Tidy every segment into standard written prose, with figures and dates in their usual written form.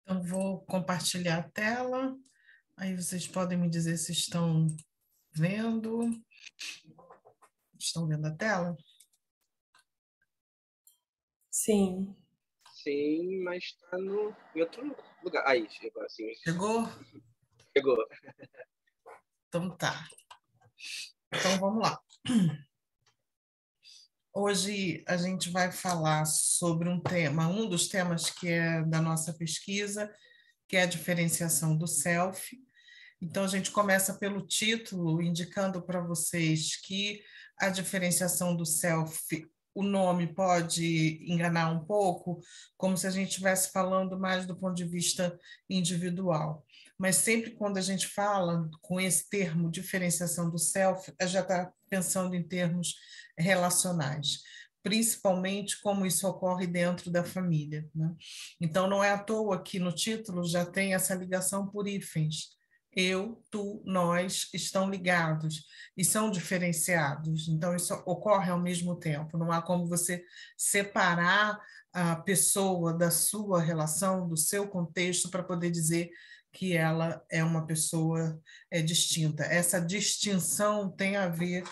Então, vou compartilhar a tela, aí vocês podem me dizer se estão vendo. Estão vendo a tela? Sim. Sim, mas está em outro lugar. Aí, chegou assim. Chegou? Chegou. Então tá. Então vamos lá. Hoje a gente vai falar sobre um tema, um dos temas que é da nossa pesquisa, que é a diferenciação do self. Então a gente começa pelo título, indicando para vocês que a diferenciação do self, o nome pode enganar um pouco, como se a gente estivesse falando mais do ponto de vista individual. Mas sempre quando a gente fala com esse termo diferenciação do self, já está pensando em termos relacionais, principalmente como isso ocorre dentro da família, né? Então não é à toa que no título já tem essa ligação por hífens. Eu, tu, nós estão ligados e são diferenciados. Então, isso ocorre ao mesmo tempo. Não há como você separar a pessoa da sua relação, do seu contexto, para poder dizer que ela é uma pessoa distinta. Essa distinção tem a ver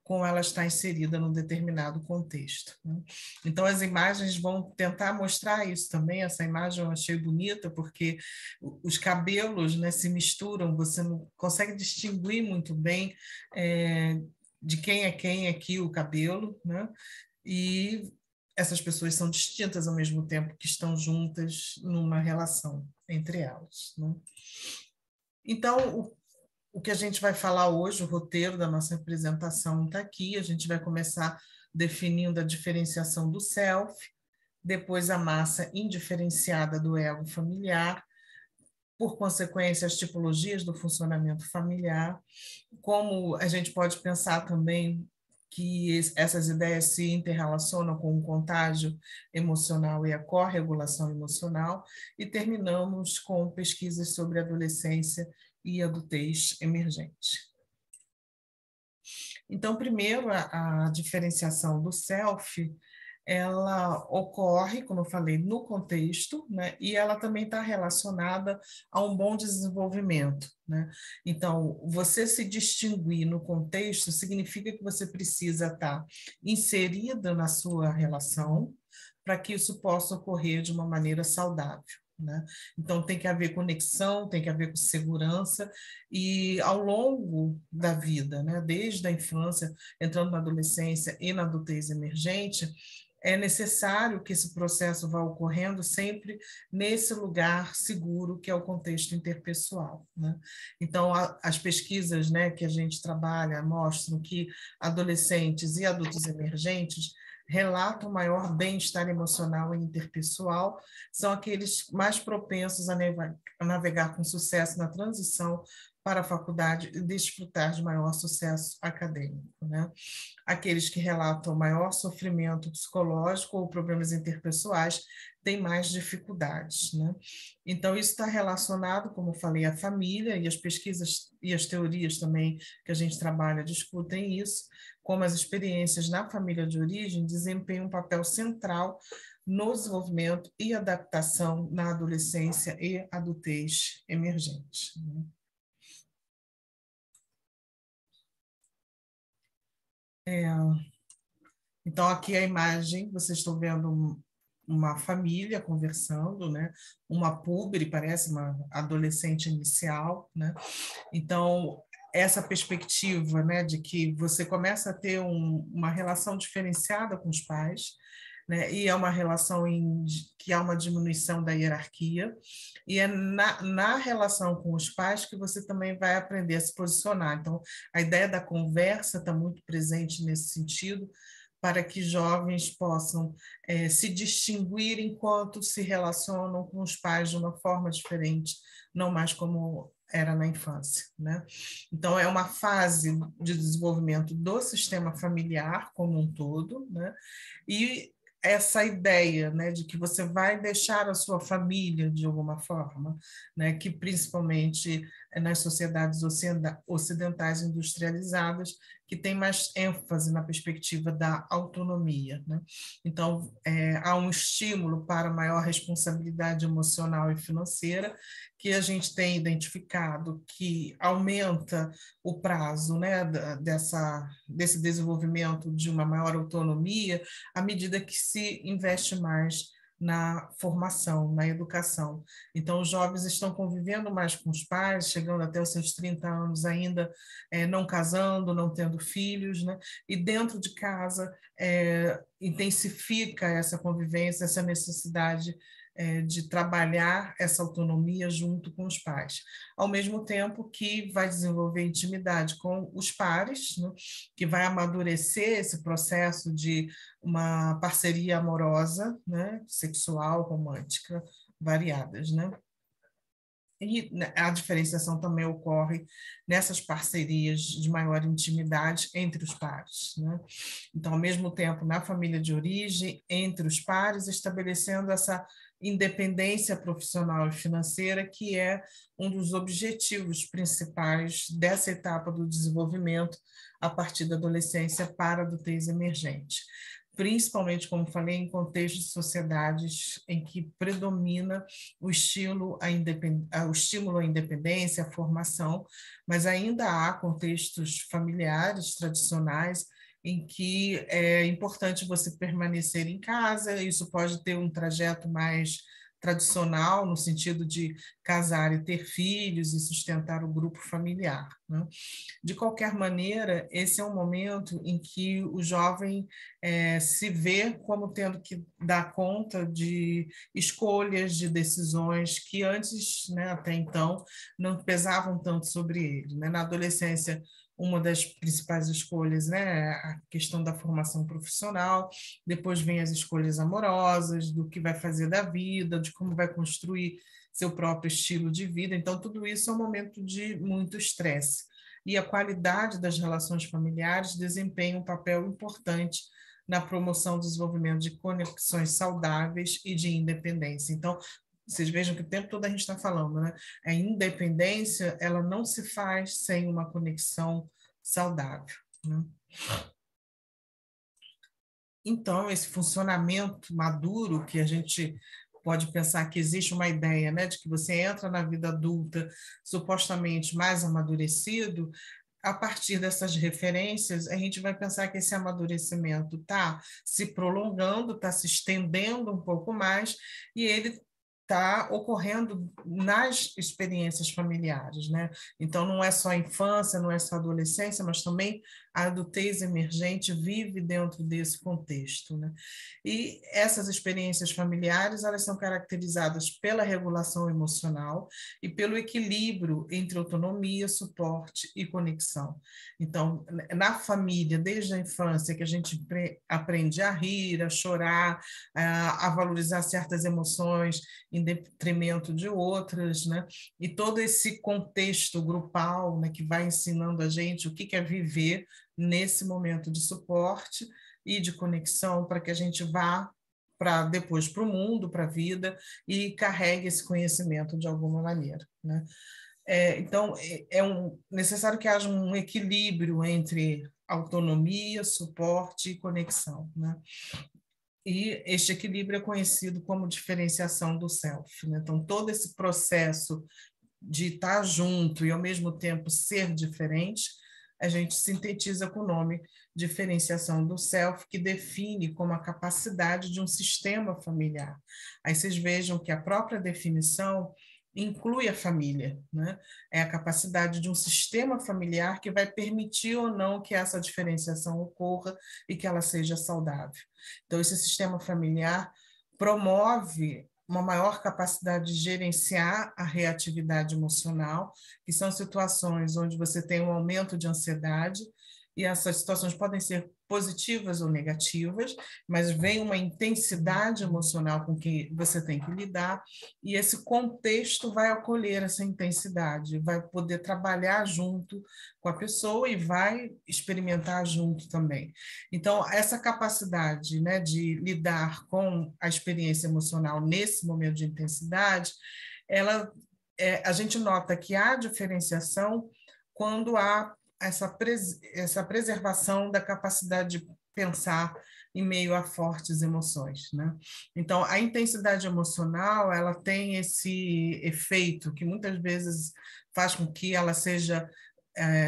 com ela estar inserida num determinado contexto, né? Então, as imagens vão tentar mostrar isso também. Essa imagem eu achei bonita, porque os cabelos, né, se misturam, você não consegue distinguir muito bem de quem é quem aqui o cabelo, né? E essas pessoas são distintas ao mesmo tempo que estão juntas numa relação entre elas, né? Então, o que a gente vai falar hoje, o roteiro da nossa apresentação está aqui. A gente vai começar definindo a diferenciação do self, depois a massa indiferenciada do ego familiar, por consequência, as tipologias do funcionamento familiar, como a gente pode pensar também que essas ideias se interrelacionam com o contágio emocional e a corregulação emocional, e terminamos com pesquisas sobre adolescência e adultez emergente. Então, primeiro, a diferenciação do self, ela ocorre, como eu falei, no contexto, né? E ela também está relacionada a um bom desenvolvimento, né? Então, você se distinguir no contexto significa que você precisa estar inserida na sua relação para que isso possa ocorrer de uma maneira saudável, né? Então, tem que haver conexão, tem que haver segurança, e ao longo da vida, né, desde a infância, entrando na adolescência e na adultez emergente, é necessário que esse processo vá ocorrendo sempre nesse lugar seguro que é o contexto interpessoal, né? Então, as pesquisas, né, que a gente trabalha mostram que adolescentes e adultos emergentes relatam maior bem-estar emocional e interpessoal, são aqueles mais propensos a navegar com sucesso na transição para a faculdade e desfrutar de maior sucesso acadêmico, né? Aqueles que relatam maior sofrimento psicológico ou problemas interpessoais têm mais dificuldades, né? Então, isso está relacionado, como eu falei, à família, e as pesquisas e as teorias também que a gente trabalha discutem isso, como as experiências na família de origem desempenham um papel central no desenvolvimento e adaptação na adolescência e adultez emergente, né? Então, aqui a imagem, vocês estão vendo uma família conversando, né? Uma púbere, parece uma adolescente inicial, né? Então, essa perspectiva, né, de que você começa a ter uma relação diferenciada com os pais, né? E é uma relação que há uma diminuição da hierarquia, e é na relação com os pais que você também vai aprender a se posicionar. Então, a ideia da conversa está muito presente nesse sentido, para que jovens possam se distinguir enquanto se relacionam com os pais de uma forma diferente, não mais como era na infância, né? Então, é uma fase de desenvolvimento do sistema familiar como um todo, né? E essa ideia, né, de que você vai deixar a sua família de alguma forma, né, que principalmente nas sociedades ocidentais industrializadas, que tem mais ênfase na perspectiva da autonomia, né? Então, há um estímulo para maior responsabilidade emocional e financeira, que a gente tem identificado que aumenta o prazo, né, desse desenvolvimento de uma maior autonomia, à medida que se investe mais na formação, na educação. Então, os jovens estão convivendo mais com os pais, chegando até os seus 30 anos ainda não casando, não tendo filhos, né? E dentro de casa intensifica essa convivência, essa necessidade de trabalhar essa autonomia junto com os pais, ao mesmo tempo que vai desenvolver intimidade com os pares, né? Que vai amadurecer esse processo de uma parceria amorosa, né? Sexual, romântica, variadas, né? E a diferenciação também ocorre nessas parcerias de maior intimidade entre os pares, né? Então, ao mesmo tempo, na família de origem, entre os pares, estabelecendo essa independência profissional e financeira, que é um dos objetivos principais dessa etapa do desenvolvimento a partir da adolescência para a adultez emergente, principalmente, como falei, em contextos de sociedades em que predomina o estímulo à independência, à formação, mas ainda há contextos familiares tradicionais em que é importante você permanecer em casa. Isso pode ter um trajeto mais tradicional, no sentido de casar e ter filhos e sustentar o grupo familiar, né? De qualquer maneira, esse é um momento em que o jovem se vê como tendo que dar conta de escolhas, de decisões que antes, né, até então, não pesavam tanto sobre ele, né? Na adolescência, uma das principais escolhas, né, a questão da formação profissional, depois vem as escolhas amorosas, do que vai fazer da vida, de como vai construir seu próprio estilo de vida. Então, tudo isso é um momento de muito estresse. E a qualidade das relações familiares desempenha um papel importante na promoção do desenvolvimento de conexões saudáveis e de independência. Então, vocês vejam que o tempo todo a gente está falando, né? A independência, ela não se faz sem uma conexão saudável, né? Então, esse funcionamento maduro que a gente pode pensar que existe uma ideia, né, de que você entra na vida adulta supostamente mais amadurecido, a partir dessas referências, a gente vai pensar que esse amadurecimento está se prolongando, está se estendendo um pouco mais, e ele está ocorrendo nas experiências familiares, né? Então, não é só a infância, não é só a adolescência, mas também a adultez emergente vive dentro desse contexto, né? E essas experiências familiares, elas são caracterizadas pela regulação emocional e pelo equilíbrio entre autonomia, suporte e conexão. Então, na família, desde a infância, que a gente aprende a rir, a chorar, a valorizar certas emoções em detrimento de outras, né? E todo esse contexto grupal, né, que vai ensinando a gente o que é viver nesse momento de suporte e de conexão para que a gente vá para depois para o mundo, para a vida e carregue esse conhecimento de alguma maneira, né? Então, necessário que haja um equilíbrio entre autonomia, suporte e conexão, né? E este equilíbrio é conhecido como diferenciação do self, né? Então, todo esse processo de estar junto e, ao mesmo tempo, ser diferente, a gente sintetiza com o nome diferenciação do self, que define como a capacidade de um sistema familiar. Aí vocês vejam que a própria definição inclui a família, né? É a capacidade de um sistema familiar que vai permitir ou não que essa diferenciação ocorra e que ela seja saudável. Então, esse sistema familiar promove uma maior capacidade de gerenciar a reatividade emocional, que são situações onde você tem um aumento de ansiedade, e essas situações podem ser positivas ou negativas, mas vem uma intensidade emocional com que você tem que lidar, e esse contexto vai acolher essa intensidade, vai poder trabalhar junto com a pessoa e vai experimentar junto também. Então, essa capacidade, né, de lidar com a experiência emocional nesse momento de intensidade, a gente nota que há diferenciação quando há essa preservação da capacidade de pensar em meio a fortes emoções, né? Então, a intensidade emocional, ela tem esse efeito que muitas vezes faz com que ela seja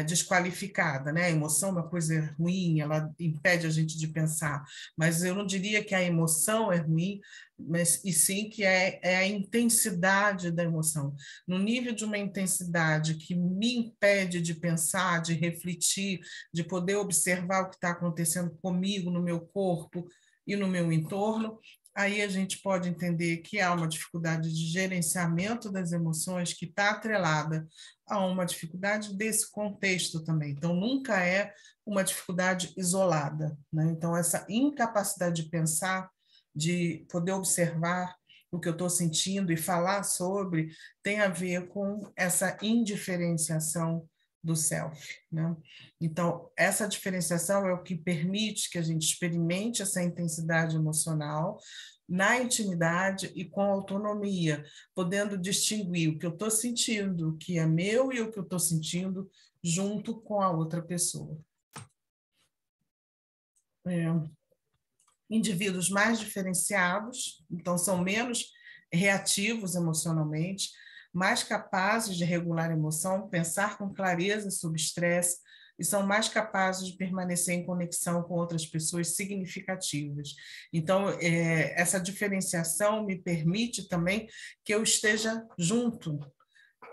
desqualificada, né? A emoção é uma coisa ruim, ela impede a gente de pensar, mas eu não diria que a emoção é ruim, mas e sim que é a intensidade da emoção. No nível de uma intensidade que me impede de pensar, de refletir, de poder observar o que está acontecendo comigo, no meu corpo e no meu entorno, aí a gente pode entender que há uma dificuldade de gerenciamento das emoções que está atrelada a uma dificuldade desse contexto também. Então, nunca é uma dificuldade isolada, né? Então, essa incapacidade de pensar, de poder observar o que eu estou sentindo e falar sobre, tem a ver com essa indiferenciação do self, né? Então, essa diferenciação é o que permite que a gente experimente essa intensidade emocional na intimidade e com autonomia, podendo distinguir o que eu estou sentindo, o que é meu, e o que eu estou sentindo junto com a outra pessoa. Indivíduos mais diferenciados, então são menos reativos emocionalmente, mais capazes de regular a emoção, pensar com clareza sob estresse, e são mais capazes de permanecer em conexão com outras pessoas significativas. Então, essa diferenciação me permite também que eu esteja junto.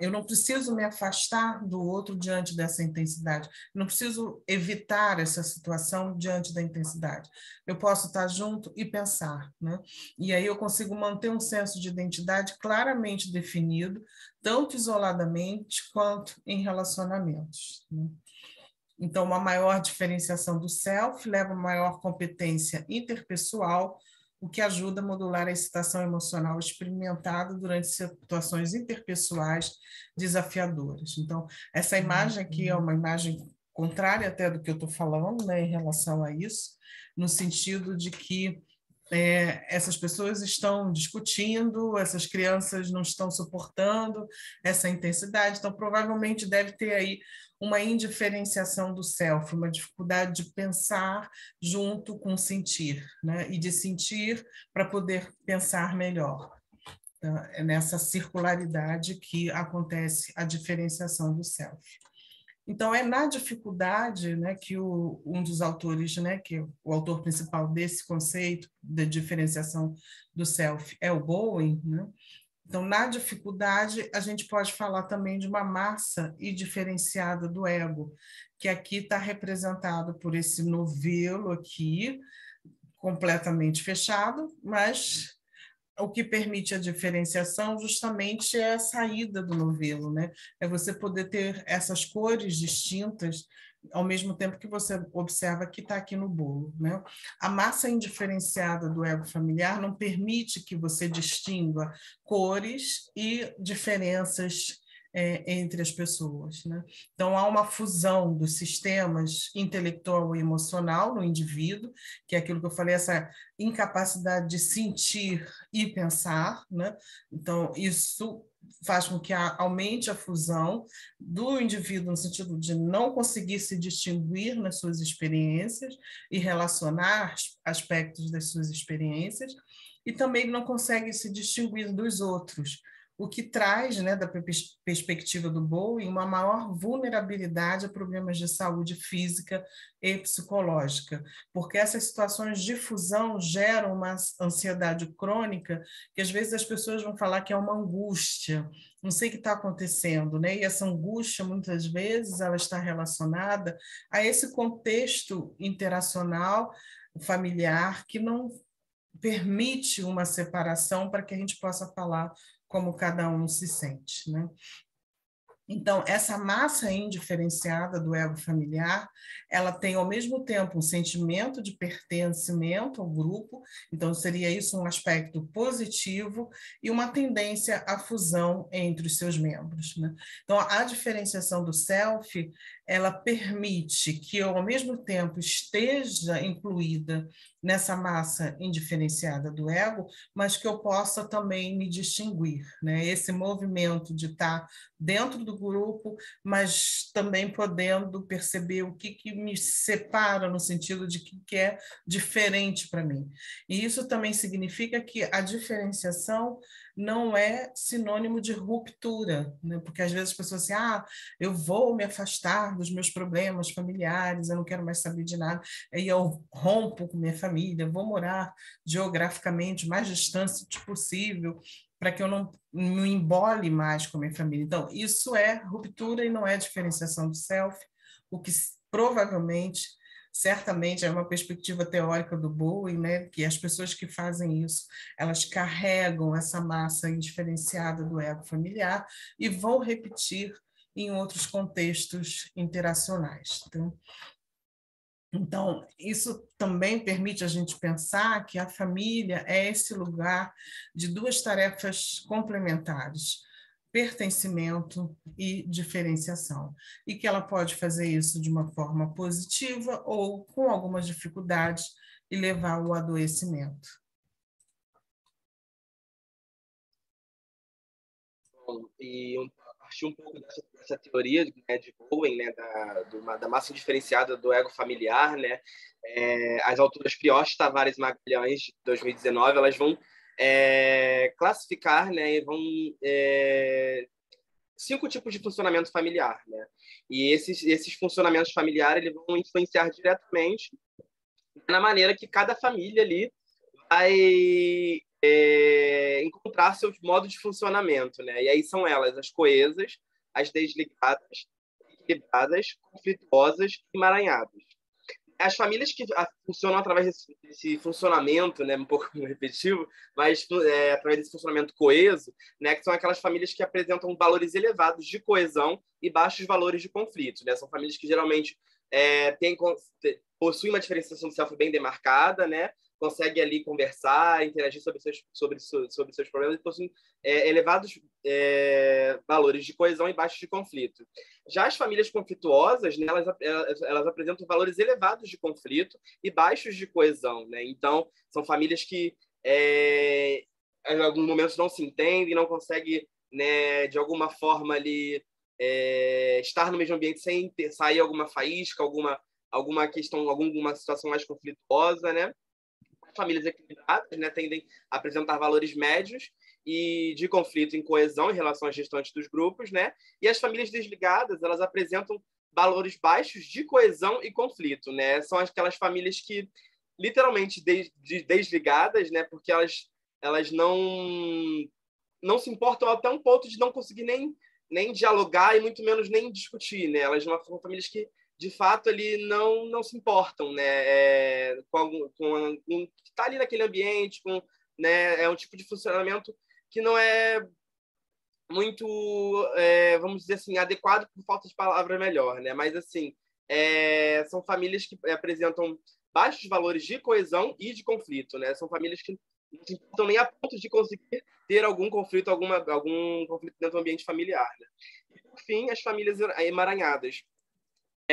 Eu não preciso me afastar do outro diante dessa intensidade. Não preciso evitar essa situação diante da intensidade. Eu posso estar junto e pensar, né? E aí eu consigo manter um senso de identidade claramente definido, tanto isoladamente quanto em relacionamentos, né? Então, uma maior diferenciação do self leva a maior competência interpessoal, o que ajuda a modular a excitação emocional experimentada durante situações interpessoais desafiadoras. Então, essa imagem aqui é uma imagem contrária até do que eu estou falando, né, em relação a isso, no sentido de que essas pessoas estão discutindo, essas crianças não estão suportando essa intensidade, então provavelmente deve ter aí uma indiferenciação do self, uma dificuldade de pensar junto com sentir, né? E de sentir para poder pensar melhor. Então, é nessa circularidade que acontece a diferenciação do self. Então, é na dificuldade, né, que um dos autores, né, que o autor principal desse conceito de diferenciação do self é o Bowen, né? Então, na dificuldade, a gente pode falar também de uma massa indiferenciada do ego, que aqui está representado por esse novelo aqui, completamente fechado, mas o que permite a diferenciação justamente é a saída do novelo, né? É você poder ter essas cores distintas ao mesmo tempo que você observa que está aqui no bolo, né? A massa indiferenciada do ego familiar não permite que você distingua cores e diferenças entre as pessoas, né? Então, há uma fusão dos sistemas intelectual e emocional no indivíduo, que é aquilo que eu falei, essa incapacidade de sentir e pensar, né? Então, isso faz com que aumente a fusão do indivíduo no sentido de não conseguir se distinguir nas suas experiências e relacionar aspectos das suas experiências, e também não consegue se distinguir dos outros, o que traz, né, da perspectiva do Bowen, uma maior vulnerabilidade a problemas de saúde física e psicológica, porque essas situações de fusão geram uma ansiedade crônica, que às vezes as pessoas vão falar que é uma angústia, não sei o que está acontecendo, né? E essa angústia, muitas vezes, ela está relacionada a esse contexto interacional familiar que não permite uma separação para que a gente possa falar como cada um se sente, né? Então, essa massa indiferenciada do ego familiar, ela tem ao mesmo tempo um sentimento de pertencimento ao grupo, então seria isso um aspecto positivo, e uma tendência à fusão entre os seus membros, né? Então, a diferenciação do self, ela permite que eu, ao mesmo tempo, esteja incluída nessa massa indiferenciada do ego, mas que eu possa também me distinguir, né? Esse movimento de estar dentro do grupo, mas também podendo perceber o que me separa no sentido de que é diferente para mim. E isso também significa que a diferenciação não é sinônimo de ruptura, né? Porque às vezes as pessoas assim, eu vou me afastar dos meus problemas familiares, eu não quero mais saber de nada, aí eu rompo com minha família, vou morar geograficamente o mais distante possível, para que eu não me embole mais com a minha família. Então, isso é ruptura e não é diferenciação do self, o que provavelmente, certamente, é uma perspectiva teórica do Bowen, né, que as pessoas que fazem isso, elas carregam essa massa indiferenciada do ego familiar e vão repetir em outros contextos interacionais. Então, isso também permite a gente pensar que a família é esse lugar de duas tarefas complementares, pertencimento e diferenciação, e que ela pode fazer isso de uma forma positiva ou com algumas dificuldades e levar ao adoecimento. Bom, partir um pouco dessa teoria, né, de Bowen, né, da massa indiferenciada do ego familiar, né, as autoras Prioste, Tavares e Magalhães, de 2019, elas vão classificar, né, e vão 5 tipos de funcionamento familiar, né, e esses funcionamentos familiares eles vão influenciar diretamente na maneira que cada família ali vai encontrar seu modo de funcionamento, né? E aí são elas as coesas, as desligadas, equilibradas, conflituosas e emaranhadas. As famílias que funcionam através desse funcionamento, né, um pouco repetitivo, mas através desse funcionamento coeso, né, que são aquelas famílias que apresentam valores elevados de coesão e baixos valores de conflito, né? São famílias que geralmente possuem uma diferenciação do self bem demarcada, né? Consegue ali conversar, interagir sobre seus problemas e possuem elevados valores de coesão e baixos de conflito. Já as famílias conflituosas, né, elas apresentam valores elevados de conflito e baixos de coesão, né? Então, são famílias que em alguns momentos não se entendem, não conseguem, né, de alguma forma ali estar no mesmo ambiente sem sair alguma faísca, alguma questão, alguma situação mais conflituosa, né? Famílias equilibradas, né, tendem a apresentar valores médios e de conflito em coesão em relação às gestantes dos grupos, né? E as famílias desligadas, elas apresentam valores baixos de coesão e conflito, né? São aquelas famílias que literalmente desligadas, né? Porque elas não se importam até um ponto de não conseguir nem dialogar e muito menos nem discutir, né? Elas são famílias que de fato ali não se importam, né, com que está ali naquele ambiente, né, é um tipo de funcionamento que não é muito, vamos dizer assim, adequado por falta de palavra melhor, né, mas assim, são famílias que apresentam baixos valores de coesão e de conflito, né, são famílias que não se importam nem a ponto de conseguir ter algum conflito, algum conflito dentro do ambiente familiar, né. E, por fim, as famílias emaranhadas,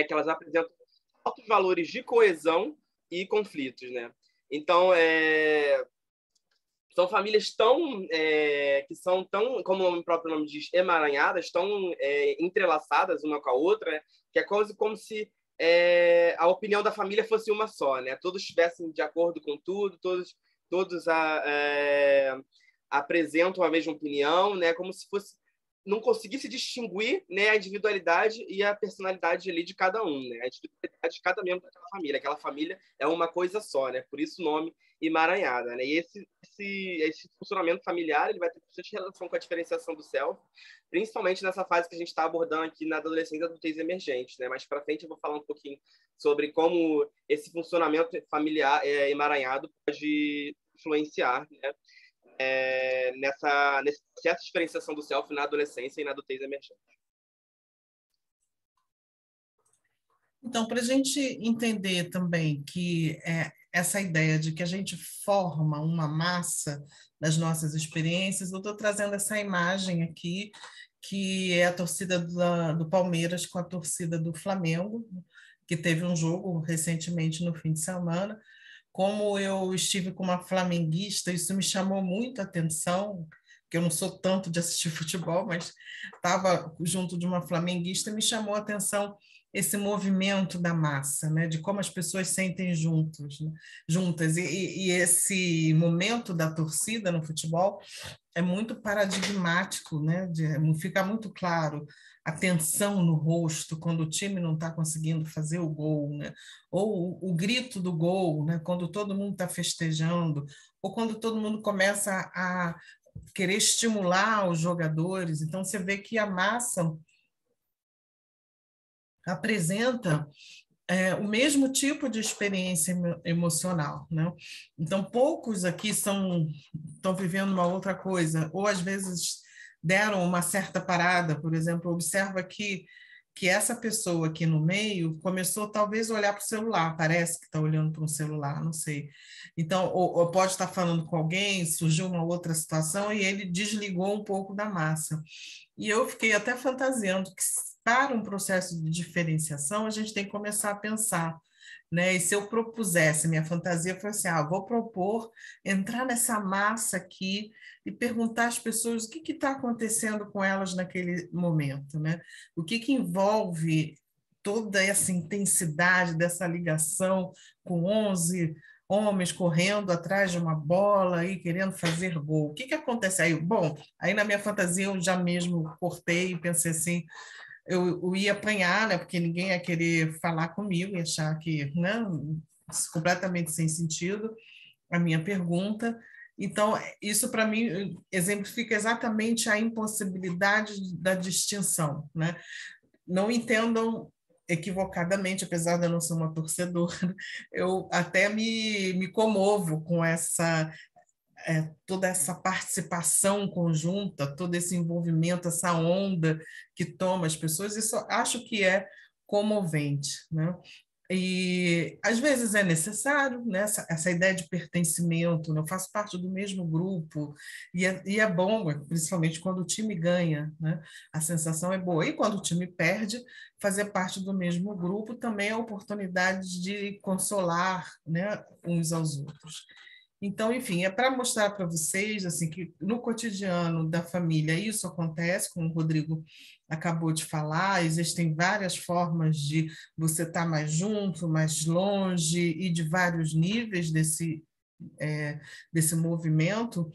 que elas apresentam altos valores de coesão e conflitos, né? Então, são famílias que são tão, como o próprio nome diz, emaranhadas, tão entrelaçadas uma com a outra, né? Que é quase como se a opinião da família fosse uma só, né? Todos estivessem de acordo com tudo, todos apresentam a mesma opinião, né? Como se fosse não conseguisse distinguir, né, a individualidade e a personalidade ali de cada um, né? A individualidade de cada membro daquela família. Aquela família é uma coisa só, né? Por isso o nome emaranhada, né? E esse funcionamento familiar ele vai ter bastante relação com a diferenciação do self, principalmente nessa fase que a gente está abordando aqui na adolescência e adultez emergente, né? Mais para frente eu vou falar um pouquinho sobre como esse funcionamento familiar emaranhado pode influenciar, né? Nesse processo de diferenciação do self na adolescência e na adultez emergente. Então, para a gente entender também que essa ideia de que a gente forma uma massa das nossas experiências, eu estou trazendo essa imagem aqui, que é a torcida do Palmeiras com a torcida do Flamengo, que teve um jogo recentemente no fim de semana, como eu estive com uma flamenguista, isso me chamou muito a atenção, que eu não sou tanto de assistir futebol, mas estava junto de uma flamenguista, me chamou a atenção esse movimento da massa, né? De como as pessoas sentem juntos, né? Juntas. E esse momento da torcida no futebol é muito paradigmático, né? Fica muito claro a tensão no rosto quando o time não está conseguindo fazer o gol, né? Ou o grito do gol, né? Quando todo mundo está festejando, ou quando todo mundo começa a querer estimular os jogadores. Então, você vê que a massa apresenta o mesmo tipo de experiência emocional, né? Então, poucos aqui estão vivendo uma outra coisa, ou às vezes deram uma certa parada, por exemplo, observa que essa pessoa aqui no meio começou talvez a olhar para o celular, parece que está olhando para um celular, não sei. Então, ou pode estar falando com alguém, surgiu uma outra situação e ele desligou um pouco da massa. E eu fiquei até fantasiando que para um processo de diferenciação a gente tem que começar a pensar, né? E se eu propusesse, minha fantasia foi assim, vou propor entrar nessa massa aqui e perguntar às pessoas o que está acontecendo com elas naquele momento, né? O que envolve toda essa intensidade dessa ligação com 11 homens correndo atrás de uma bola e querendo fazer gol. O que acontece aí? Bom, aí na minha fantasia eu já mesmo cortei e pensei assim, eu ia apanhar, né? Porque ninguém ia querer falar comigo e achar que, né? Completamente sem sentido a minha pergunta. Então, isso para mim exemplifica exatamente a impossibilidade da distinção, né? Não entendam equivocadamente, apesar de eu não ser uma torcedora, eu até me comovo com toda essa participação conjunta, todo esse envolvimento, essa onda que toma as pessoas, isso acho que é comovente, né? E às vezes é necessário, né, essa ideia de pertencimento, né? Eu faço parte do mesmo grupo, e é bom, principalmente quando o time ganha, né? A sensação é boa. E quando o time perde, fazer parte do mesmo grupo também é a oportunidade de consolar, né, uns aos outros. Então, enfim, é para mostrar para vocês assim que no cotidiano da família isso acontece, como o Rodrigo acabou de falar, existem várias formas de você estar mais junto, mais longe e de vários níveis desse movimento.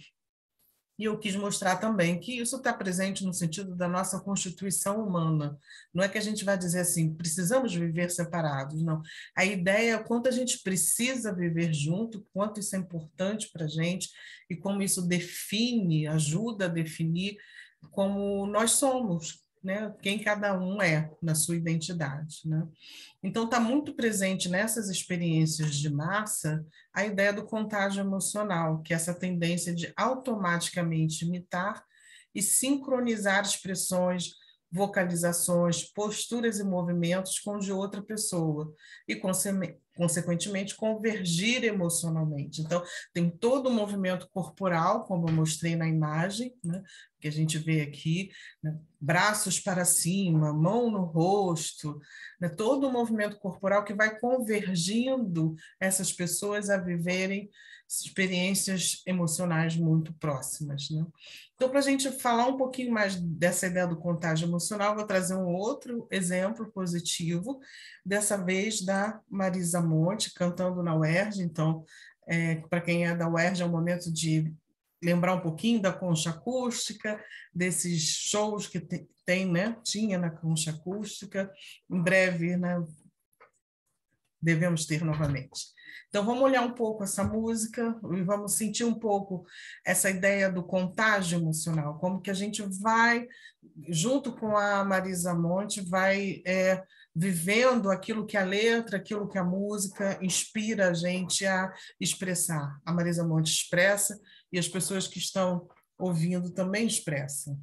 E eu quis mostrar também que isso está presente no sentido da nossa constituição humana. Não é que a gente vai dizer assim, precisamos viver separados, não. A ideia é o quanto a gente precisa viver junto, quanto isso é importante para a gente e como isso define, ajuda a definir como nós somos, né? Quem cada um é na sua identidade, né? Então, está muito presente nessas experiências de massa a ideia do contágio emocional, que é essa tendência de automaticamente imitar e sincronizar expressões, vocalizações, posturas e movimentos com os de outra pessoa e, consequentemente, convergir emocionalmente. Então, tem todo o movimento corporal, como eu mostrei na imagem, né, que a gente vê aqui, né, braços para cima, mão no rosto, né, todo o movimento corporal que vai convergindo essas pessoas a viverem experiências emocionais muito próximas, né? Então, para a gente falar um pouquinho mais dessa ideia do contágio emocional, vou trazer um outro exemplo positivo, dessa vez da Marisa Monte, cantando na UERJ. Então, para quem é da UERJ, é um momento de lembrar um pouquinho da concha acústica, desses shows que tem, né? Tinha na concha acústica. Em breve, né? Devemos ter novamente. Então, vamos olhar um pouco essa música e vamos sentir um pouco essa ideia do contágio emocional, como que a gente vai, junto com a Marisa Monte, vai vivendo aquilo que a letra, aquilo que a música inspira a gente a expressar. A Marisa Monte expressa e as pessoas que estão ouvindo também expressam.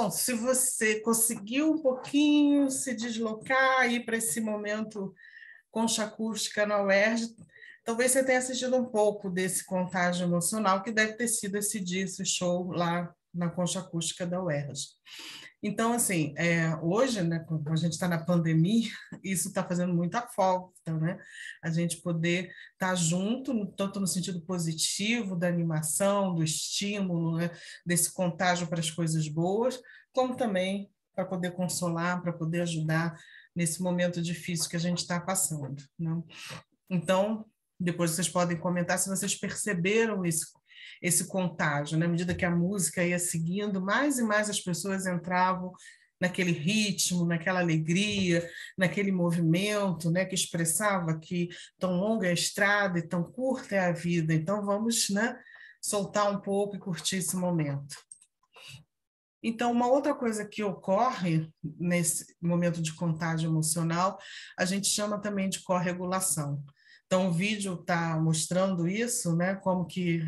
Bom, se você conseguiu um pouquinho se deslocar, ir para esse momento concha acústica na UERJ, talvez você tenha assistido um pouco desse contágio emocional que deve ter sido esse dia, esse show lá na concha acústica da UERJ. Então, assim, hoje, né, como a gente está na pandemia, isso está fazendo muita falta, né? A gente poder estar junto, tanto no sentido positivo, da animação, do estímulo, né, desse contágio para as coisas boas, como também para poder consolar, para poder ajudar nesse momento difícil que a gente está passando, né? Então, depois vocês podem comentar se vocês perceberam esse contágio, né? À medida que a música ia seguindo, mais e mais as pessoas entravam naquele ritmo, naquela alegria, naquele movimento, né, que expressava que tão longa é a estrada e tão curta é a vida. Então vamos, né, soltar um pouco e curtir esse momento. Então, uma outra coisa que ocorre nesse momento de contágio emocional, a gente chama também de corregulação. Então, o vídeo está mostrando isso, né? Como que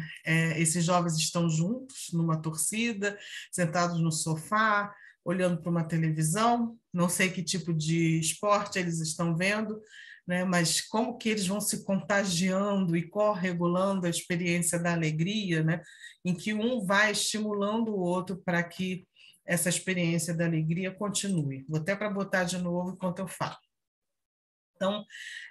esses jovens estão juntos numa torcida, sentados no sofá, olhando para uma televisão. Não sei que tipo de esporte eles estão vendo, né? Mas como que eles vão se contagiando e corregulando a experiência da alegria, né? Em que um vai estimulando o outro para que essa experiência da alegria continue. Vou até para botar de novo enquanto eu falo. Então,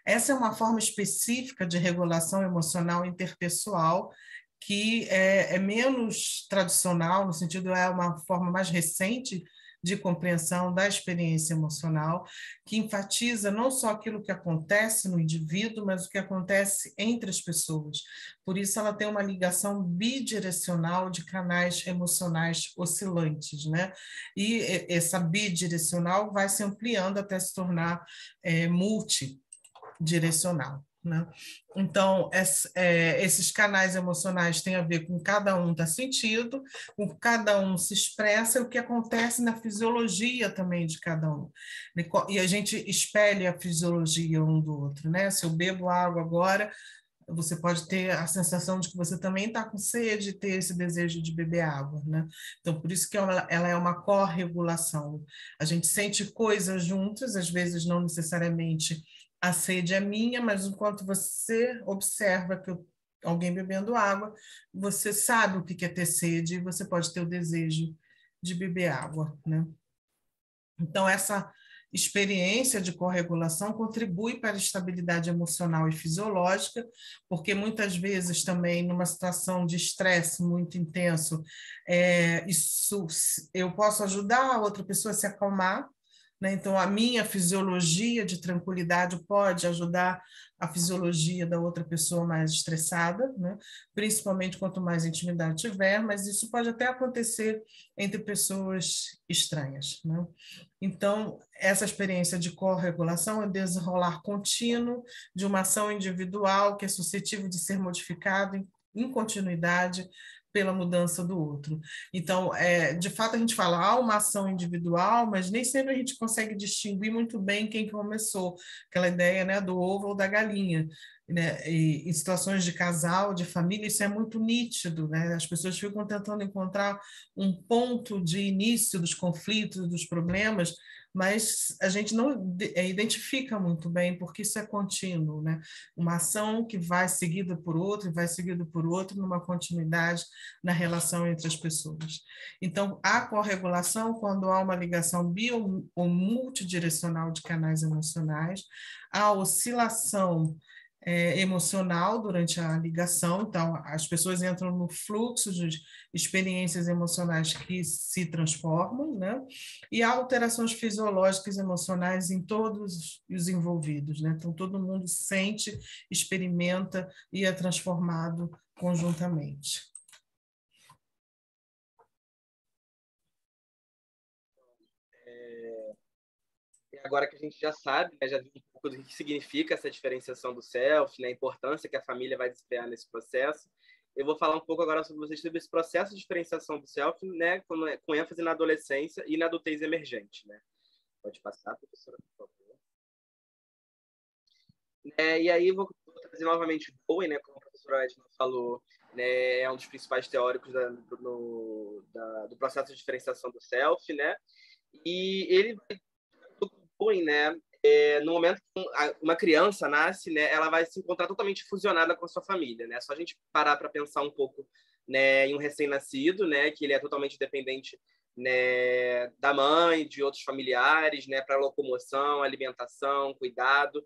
essa é uma forma específica de regulação emocional interpessoal que é menos tradicional, no sentido é uma forma mais recente de compreensão da experiência emocional, que enfatiza não só aquilo que acontece no indivíduo, mas o que acontece entre as pessoas. Por isso, ela tem uma ligação bidirecional de canais emocionais oscilantes, né? E essa bidirecional vai se ampliando até se tornar multidirecional. Né? Então, esses canais emocionais têm a ver com cada um está sentido, com cada um se expressa, o que acontece na fisiologia também de cada um. E a gente espelha a fisiologia um do outro. Né? Se eu bebo água agora, você pode ter a sensação de que você também está com sede, ter esse desejo de beber água, né? Então, por isso que ela é uma corregulação. A gente sente coisas juntas, às vezes não necessariamente a sede é minha, mas enquanto você observa que alguém bebendo água, você sabe o que é ter sede e você pode ter o desejo de beber água, né? Então, essa experiência de corregulação contribui para a estabilidade emocional e fisiológica, porque muitas vezes também numa situação de estresse muito intenso, eu posso ajudar a outra pessoa a se acalmar, né? Então, a minha fisiologia de tranquilidade pode ajudar a fisiologia da outra pessoa mais estressada, né? Principalmente quanto mais intimidade tiver, mas isso pode até acontecer entre pessoas estranhas, né? Então, essa experiência de corregulação é desenrolar contínuo de uma ação individual que é suscetível de ser modificada em continuidade pela mudança do outro. Então, de fato, a gente fala, há uma ação individual, mas nem sempre a gente consegue distinguir muito bem quem começou, aquela ideia, né, do ovo ou da galinha. Né? E em situações de casal, de família, isso é muito nítido, né? As pessoas ficam tentando encontrar um ponto de início dos conflitos, dos problemas, mas a gente não identifica muito bem, porque isso é contínuo, né? Uma ação que vai seguida por outra, e vai seguida por outra, numa continuidade na relação entre as pessoas. Então, a corregulação, quando há uma ligação bio ou multidirecional de canais emocionais, a oscilação emocional durante a ligação, então as pessoas entram no fluxo de experiências emocionais que se transformam, né? E há alterações fisiológicas e emocionais em todos os envolvidos, né? Então todo mundo sente, experimenta e é transformado conjuntamente. Agora que a gente já sabe, né, já viu um pouco do que significa essa diferenciação do self, né, a importância que a família vai desempenhar nesse processo, eu vou falar um pouco agora sobre vocês sobre esse processo de diferenciação do self, né, com ênfase na adolescência e na adultez emergente, né? Pode passar, professora, por favor. E aí eu vou trazer novamente o Bowen, né, como a professora Edna falou, né? É um dos principais teóricos do processo de diferenciação do self, né? E ele propõe, né? No momento que uma criança nasce, né, ela vai se encontrar totalmente fusionada com a sua família, né? Só a gente parar para pensar um pouco, né, em um recém-nascido, né, que ele é totalmente dependente, né, da mãe, de outros familiares, né, para locomoção, alimentação, cuidado,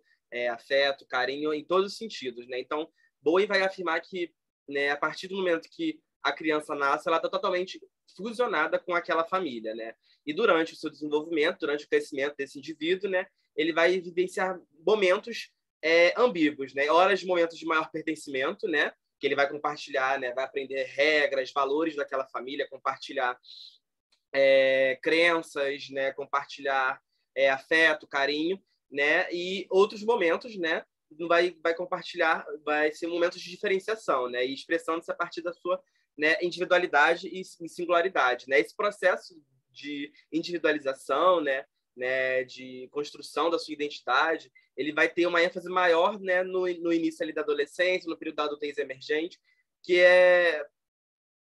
afeto, carinho, em todos os sentidos, né? Então, Bowen vai afirmar que, né, a partir do momento que a criança nasce, ela está totalmente fusionada com aquela família, né? E durante o seu desenvolvimento, durante o crescimento desse indivíduo, né, ele vai vivenciar momentos ambíguos, né? Horas de momentos de maior pertencimento, né? Que ele vai compartilhar, né? Vai aprender regras, valores daquela família, compartilhar crenças, né? Compartilhar afeto, carinho, né? E outros momentos, né? Vai compartilhar, vai ser momentos de diferenciação, né? E expressando-se a partir da sua, né, individualidade e singularidade, né? Esse processo de individualização, né, de construção da sua identidade, ele vai ter uma ênfase maior, né, no início ali da adolescência, no período da adultez emergente, que é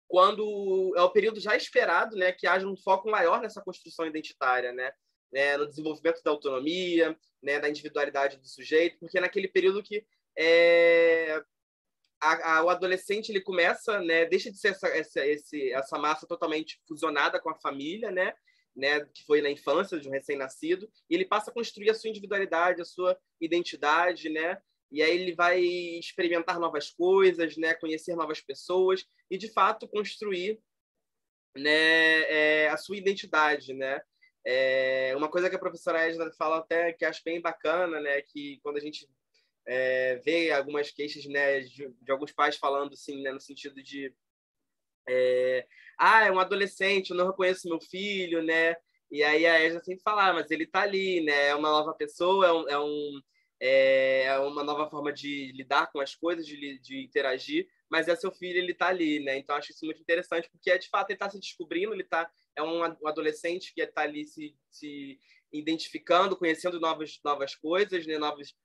quando é o período já esperado, né, que haja um foco maior nessa construção identitária, né, no desenvolvimento da autonomia, né, da individualidade do sujeito, porque é naquele período que o adolescente ele começa, né, deixa de ser essa massa totalmente fusionada com a família, né, que foi na infância de um recém-nascido, e ele passa a construir a sua individualidade, a sua identidade, né, e aí ele vai experimentar novas coisas, né, conhecer novas pessoas e de fato construir, né, a sua identidade, né. Uma coisa que a professora Edna fala até que acho bem bacana, né, que quando a gente vê algumas queixas, né, de alguns pais falando assim, né, no sentido de é um adolescente, eu não reconheço meu filho, né? E aí a Edna sempre fala, mas ele tá ali, né? É uma nova pessoa, é uma nova forma de lidar com as coisas, de interagir, mas é seu filho, ele tá ali, né? Então acho isso muito interessante, porque de fato ele tá se descobrindo, é um adolescente que está ali se identificando, conhecendo novas coisas, né?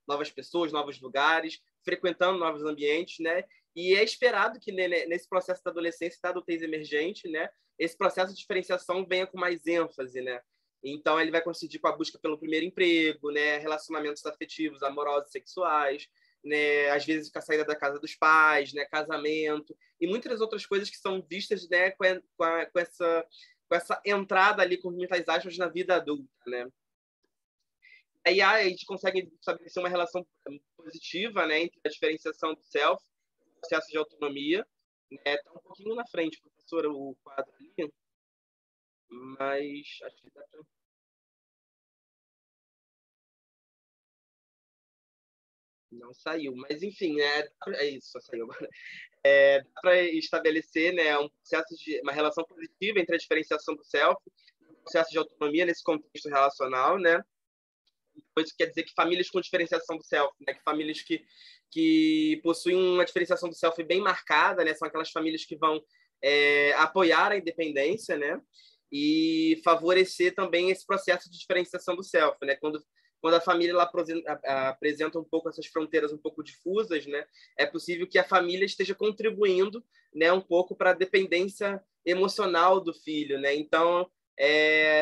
Novas pessoas, novos lugares, frequentando novos ambientes, né? E é esperado que nesse processo da adolescência, da adultez emergente, né, esse processo de diferenciação venha com mais ênfase, né? Então ele vai coincidir com a busca pelo primeiro emprego, né, relacionamentos afetivos, amorosos, sexuais, né, às vezes com a saída da casa dos pais, né, casamento e muitas outras coisas que são vistas, né, com essa entrada ali com muitas aspas na vida adulta, né? Aí a gente consegue estabelecer uma relação positiva, né, entre a diferenciação do self, processo de autonomia. Está um pouquinho na frente, professora, o quadro ali, mas acho que dá para... Não saiu, mas enfim, é isso, só saiu agora. Dá para estabelecer, né, uma relação positiva entre a diferenciação do self e o processo de autonomia nesse contexto relacional, né? Isso quer dizer que famílias com diferenciação do self, né, que famílias que possuem uma diferenciação do self bem marcada, né, são aquelas famílias que vão apoiar a independência, né, e favorecer também esse processo de diferenciação do self, né, quando a família ela apresenta um pouco essas fronteiras um pouco difusas, né, é possível que a família esteja contribuindo, né, um pouco para a dependência emocional do filho, né, então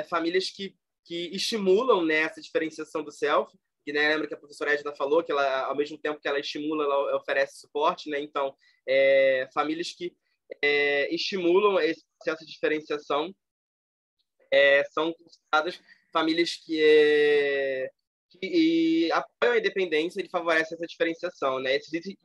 famílias que estimulam, né, essa diferenciação do self, que, né, lembra que a professora Edna falou que ela, ao mesmo tempo que ela estimula, ela oferece suporte, né? Então, famílias que estimulam esse processo de diferenciação são consideradas famílias que apoiam a independência e favorecem essa diferenciação, né? Esses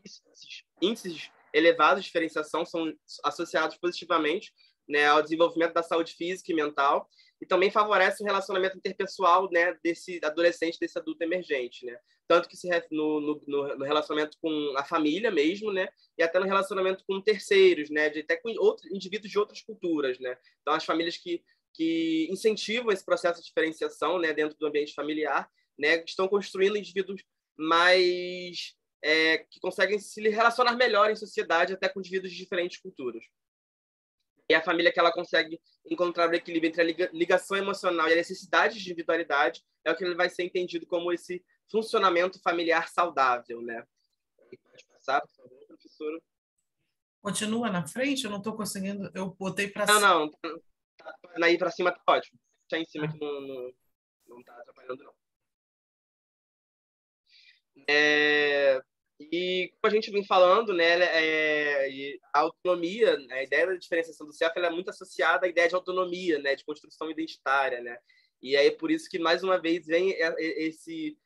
índices elevados de diferenciação são associados positivamente, né, ao desenvolvimento da saúde física e mental, e também favorece o relacionamento interpessoal, né, desse adolescente, desse adulto emergente, né? Tanto que no relacionamento com a família mesmo, né, e até no relacionamento com terceiros, né, até com outros indivíduos de outras culturas, né? Então as famílias que incentivam esse processo de diferenciação, né, dentro do ambiente familiar, né, estão construindo indivíduos mais que conseguem se relacionar melhor em sociedade, até com indivíduos de diferentes culturas. E a família que ela consegue encontrar o equilíbrio entre a ligação emocional e a necessidade de individualidade é o que ele vai ser entendido como esse funcionamento familiar saudável, né? Pode passar, por favor, professora. Continua na frente? Eu não estou conseguindo. Eu botei para Não, cima. não. Aí para cima tá ótimo. Tá em cima Ah, que não tá atrapalhando, não. É, e como a gente vem falando, né, a autonomia, a ideia da diferenciação do self, ela é muito associada à ideia de autonomia, né, de construção identitária, né. E aí é por isso que mais uma vez vem esse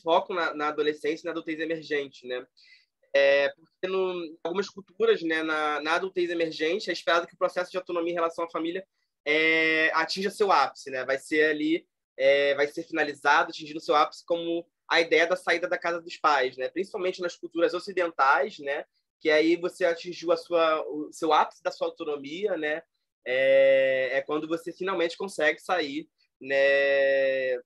foco na adolescência e na adultez emergente, né. Porque em algumas culturas, né, na adultez emergente, é esperado que o processo de autonomia em relação à família atinja seu ápice, né? Vai ser finalizado, atingindo seu ápice como a ideia da saída da casa dos pais, né? Principalmente nas culturas ocidentais, né? Que aí você atingiu o seu ápice da sua autonomia, né? Quando você finalmente consegue sair, né,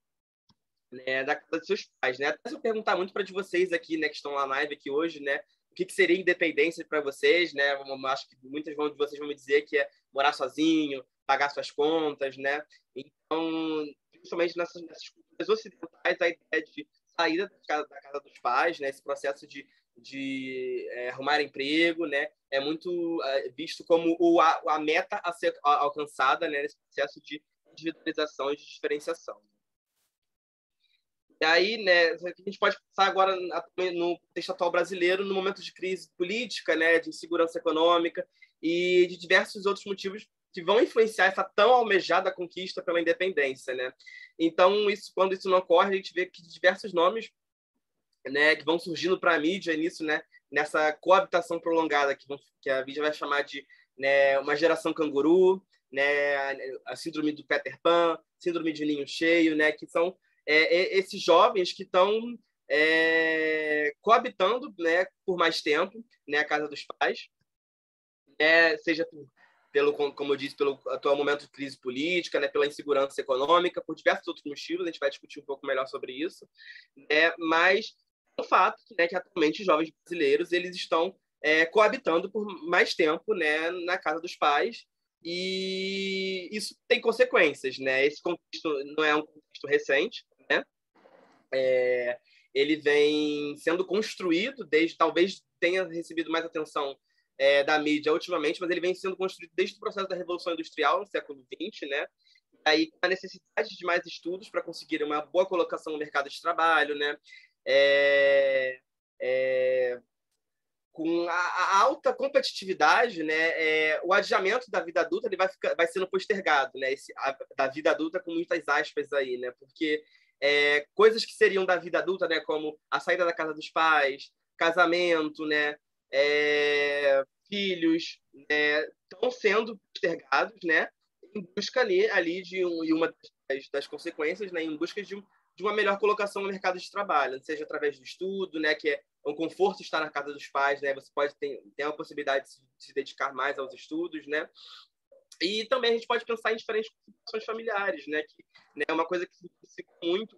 da casa dos seus pais, né? Até se eu perguntar muito para de vocês aqui, né, que estão lá na live aqui hoje, né, o que seria independência para vocês, né? Acho que muitas de vocês vão me dizer que é morar sozinho, pagar suas contas, né? Então, principalmente nessas culturas ocidentais, a ideia de saída da casa dos pais, né? Esse processo de arrumar emprego, né? É muito visto como a meta a ser alcançada, né? Nesse processo de individualização e de diferenciação. E aí, né, a gente pode pensar agora no contexto atual brasileiro, no momento de crise política, né, de insegurança econômica e de diversos outros motivos que vão influenciar essa tão almejada conquista pela independência, né? Então, quando isso não ocorre, a gente vê que diversos nomes, né, que vão surgindo para a mídia nisso, né, nessa coabitação prolongada que a mídia vai chamar de, né, uma geração canguru, né, a síndrome do Peter Pan, síndrome de ninho cheio, né, que são esses jovens que estão coabitando, né, por mais tempo, né, a casa dos pais, seja como eu disse, pelo atual momento de crise política, né, pela insegurança econômica, por diversos outros motivos, a gente vai discutir um pouco melhor sobre isso, né, mas o fato, né, que atualmente os jovens brasileiros eles estão coabitando por mais tempo, né, na casa dos pais, e isso tem consequências, né? Esse contexto não é um contexto recente, né? Ele vem sendo construído talvez tenha recebido mais atenção da mídia ultimamente, mas ele vem sendo construído desde o processo da Revolução Industrial no século XX, né? Aí com a necessidade de mais estudos para conseguir uma boa colocação no mercado de trabalho, né? Com a alta competitividade, né, o adiamento da vida adulta ele vai sendo postergado, né, da vida adulta com muitas aspas aí, né, porque coisas que seriam da vida adulta, né, como a saída da casa dos pais, casamento, né, filhos, né, estão sendo postergados, né, em busca ali e uma das consequências, né, em busca de uma melhor colocação no mercado de trabalho, seja através do estudo, né, que é um conforto estar na casa dos pais, né? Você pode ter a possibilidade de se dedicar mais aos estudos, né? E também a gente pode pensar em diferentes situações familiares, né? Que né, é uma coisa que se muito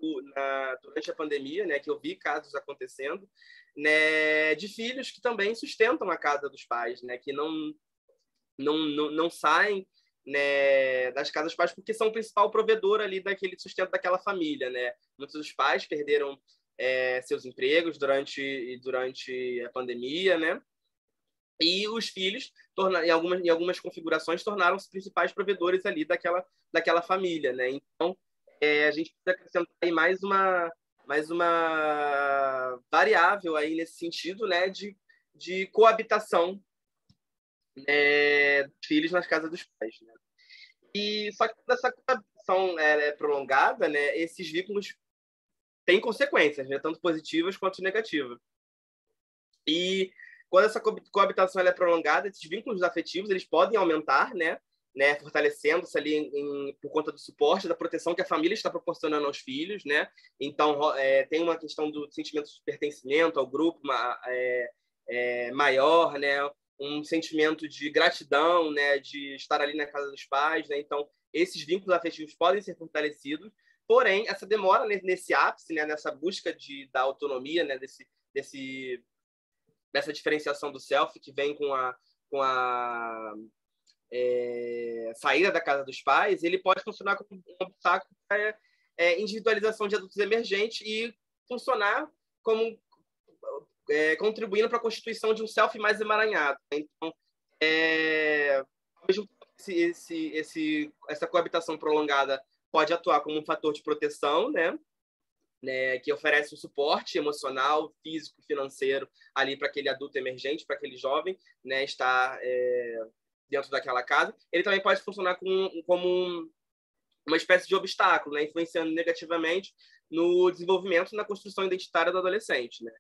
durante a pandemia, né? Que eu vi casos acontecendo, né? De filhos que também sustentam a casa dos pais, né? Que não saem, né, das casas dos pais porque são o principal provedor ali daquele sustento daquela família, né? Muitos dos pais perderam seus empregos durante a pandemia, né? E os filhos, em algumas configurações, tornaram-se principais provedores ali daquela família, né? Então, a gente precisa acrescentar aí mais uma variável aí nesse sentido, né? De coabitação dos filhos nas casas dos pais, né? E só que quando essa coabitação é prolongada, né? Esses vínculos têm consequências, né? Tanto positivas quanto negativas. E quando essa coabitação é prolongada, esses vínculos afetivos eles podem aumentar, né? Fortalecendo-se ali por conta do suporte, da proteção que a família está proporcionando aos filhos, né? Então, tem uma questão do sentimento de pertencimento ao grupo maior, né? Um sentimento de gratidão, né? De estar ali na casa dos pais, né? Então, esses vínculos afetivos podem ser fortalecidos, porém, essa demora nesse ápice, né? Nessa busca da autonomia, né? Dessa diferenciação do self que vem com a saída da casa dos pais, ele pode funcionar como um obstáculo para individualização de adultos emergentes e funcionar como contribuindo para a constituição de um self mais emaranhado. Então, Ao mesmo tempo, essa coabitação prolongada pode atuar como um fator de proteção, né, que oferece um suporte emocional, físico, financeiro ali para aquele adulto emergente, para aquele jovem, né, estar dentro daquela casa. Ele também pode funcionar como uma espécie de obstáculo, né, influenciando negativamente no desenvolvimento e na construção identitária do adolescente, né?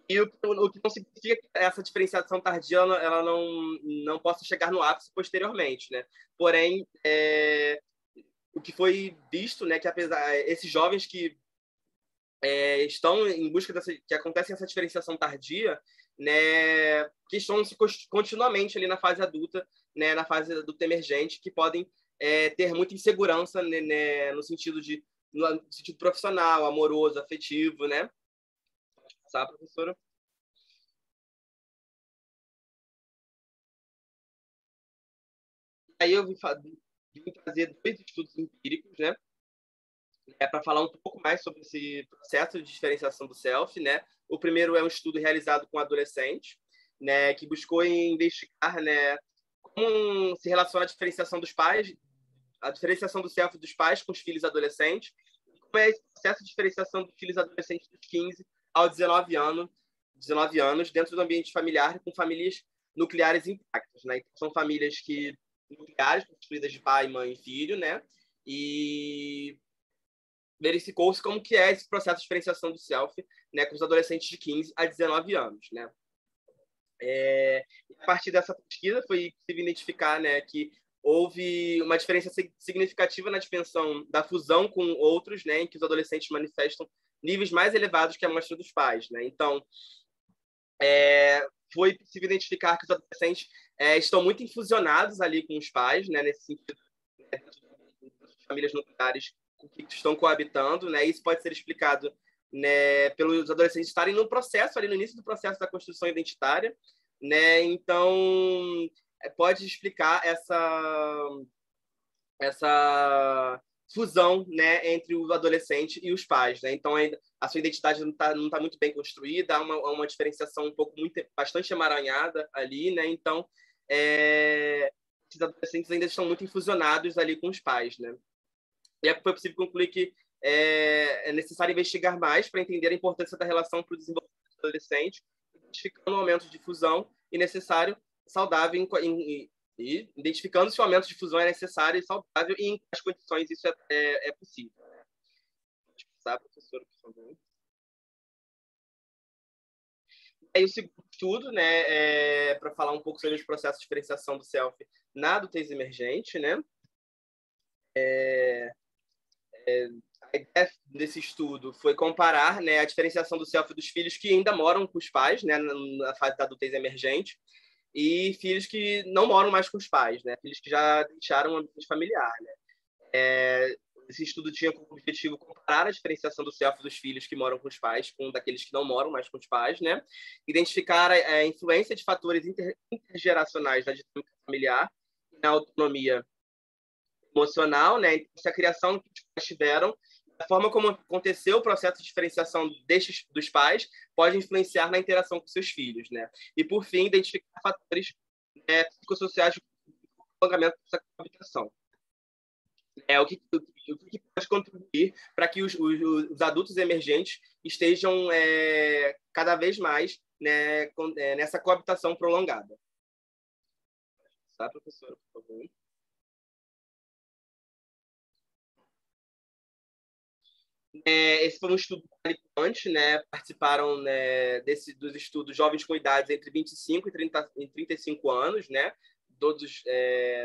E o que não significa que essa diferenciação tardia ela não possa chegar no ápice posteriormente, né? Porém, o que foi visto, né, que apesar esses jovens que estão em busca que acontece essa diferenciação tardia, né, questionam-se continuamente ali na fase adulta, né, na fase adulta emergente, que podem ter muita insegurança, né, no sentido profissional, amoroso, afetivo, né? Sabe, professora? Aí eu vim fazer 2 estudos empíricos, né? Para falar um pouco mais sobre esse processo de diferenciação do self, né? O primeiro é um estudo realizado com adolescentes, né, que buscou investigar, né, como se relaciona a diferenciação dos pais, a diferenciação do self dos pais com os filhos adolescentes, e como é esse processo de diferenciação dos filhos adolescentes dos 15 aos 19 anos dentro do ambiente familiar, com famílias nucleares intactas, né? Então, são famílias nucleares, construídas de pai, mãe e filho, né? E verificou-se como que é esse processo de diferenciação do self, né, com os adolescentes de 15 a 19 anos, né? A partir dessa pesquisa foi possível identificar, né, que houve uma diferença significativa na dimensão da fusão com outros, né, em que os adolescentes manifestam níveis mais elevados que a amostra dos pais, né? Então, foi possível identificar que os adolescentes estão muito infusionados ali com os pais, né, nesse sentido, né, das famílias nucleares que estão coabitando, né? Isso pode ser explicado, né, pelos adolescentes estarem no processo, ali no início do processo da construção identitária, né? Então, pode explicar essa fusão, né, entre o adolescente e os pais, né? Então, a sua identidade não tá muito bem construída, há uma diferenciação bastante emaranhada ali, né? Então, esses adolescentes ainda estão muito infusionados ali com os pais, né? E foi possível concluir que é necessário investigar mais para entender a importância da relação para o desenvolvimento do adolescente, identificando o aumento de fusão e necessário, saudável, e identificando se o aumento de fusão é necessário e saudável e em quais condições isso é possível. Pode passar, professora, por favor. Aí o segundo estudo, né, para falar um pouco sobre os processos de diferenciação do self na adultez emergente, né? A ideia desse estudo foi comparar, né, a diferenciação do self dos filhos que ainda moram com os pais, né, na fase da adultez emergente, e filhos que não moram mais com os pais, né, filhos que já deixaram o ambiente familiar, né. Esse estudo tinha como objetivo comparar a diferenciação do self dos filhos que moram com os pais com daqueles que não moram mais com os pais, né, identificar a influência de fatores intergeracionais na dinâmica familiar e na autonomia emocional, né? Então, se a criação que os pais tiveram, a forma como aconteceu o processo de diferenciação dos pais pode influenciar na interação com seus filhos, né? E, por fim, identificar fatores psicossociais de prolongamento dessa coabitação. O que pode contribuir para que os adultos emergentes estejam cada vez mais, né, nessa coabitação prolongada. Tá, professora, por favor. Esse foi um estudo qualificante, né? Participaram, né, dos estudos jovens com idades entre 25 e 35 anos, né? Todos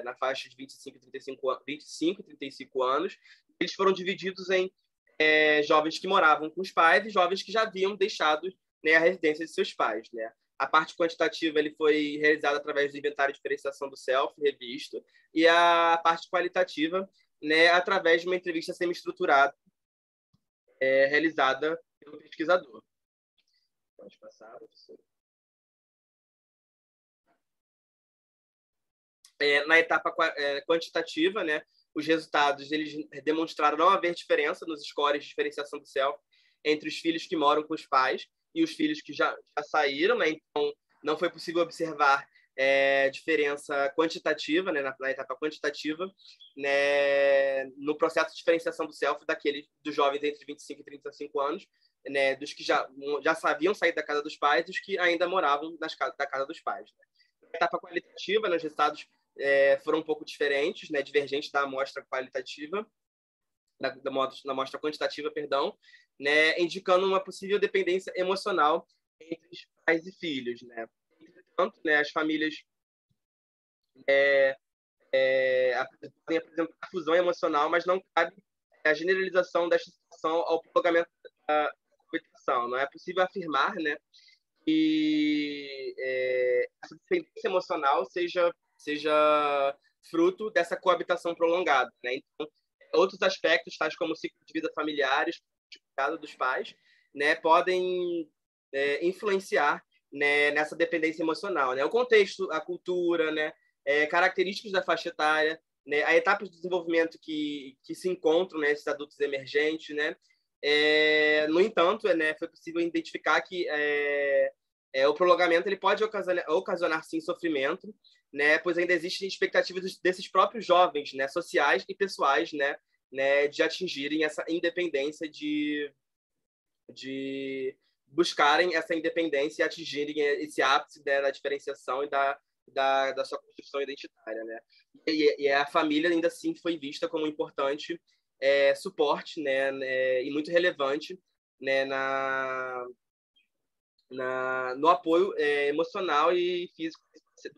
na faixa de 25 e 35 anos. Eles foram divididos em jovens que moravam com os pais e jovens que já haviam deixado, né, a residência de seus pais, né? A parte quantitativa ele foi realizada através do inventário de diferenciação do self, revisto, e a parte qualitativa, né, através de uma entrevista semi-estruturada realizada pelo pesquisador. Pode passar, professor. Na etapa quantitativa, né, os resultados eles demonstraram não haver diferença nos scores de diferenciação do self entre os filhos que moram com os pais e os filhos que já saíram, né? Então, não foi possível observar diferença quantitativa, né, na etapa quantitativa, né, no processo de diferenciação do self dos jovens entre 25 e 35 anos, né, dos que já sabiam sair da casa dos pais e dos que ainda moravam da casa dos pais. Né. Na etapa qualitativa, né, os resultados foram um pouco diferentes, né, divergentes da amostra qualitativa, da amostra quantitativa, perdão, né, indicando uma possível dependência emocional entre os pais e filhos. Né. Entretanto, né, as famílias podem apresentar fusão emocional, mas não cabe a generalização desta situação ao prolongamento da coabitação. Não é possível afirmar, né, que essa dependência emocional seja fruto dessa coabitação prolongada. Né? Então, outros aspectos, tais como o ciclo de vida familiares, o cuidado dos pais, né, podem influenciar, né, nessa dependência emocional. Né? O contexto, a cultura, né, características da faixa etária, né, a etapa de desenvolvimento que se encontram, né, esses adultos emergentes. Né? No entanto, né, foi possível identificar que o prolongamento ele pode ocasionar sim sofrimento, né, pois ainda existem expectativas desses próprios jovens, né, sociais e pessoais, né, de atingirem essa independência, de buscarem essa independência e atingirem esse ápice, né, da diferenciação e da sua construção identitária. Né? E a família ainda assim foi vista como um importante suporte, né, e muito relevante, né, no apoio emocional e físico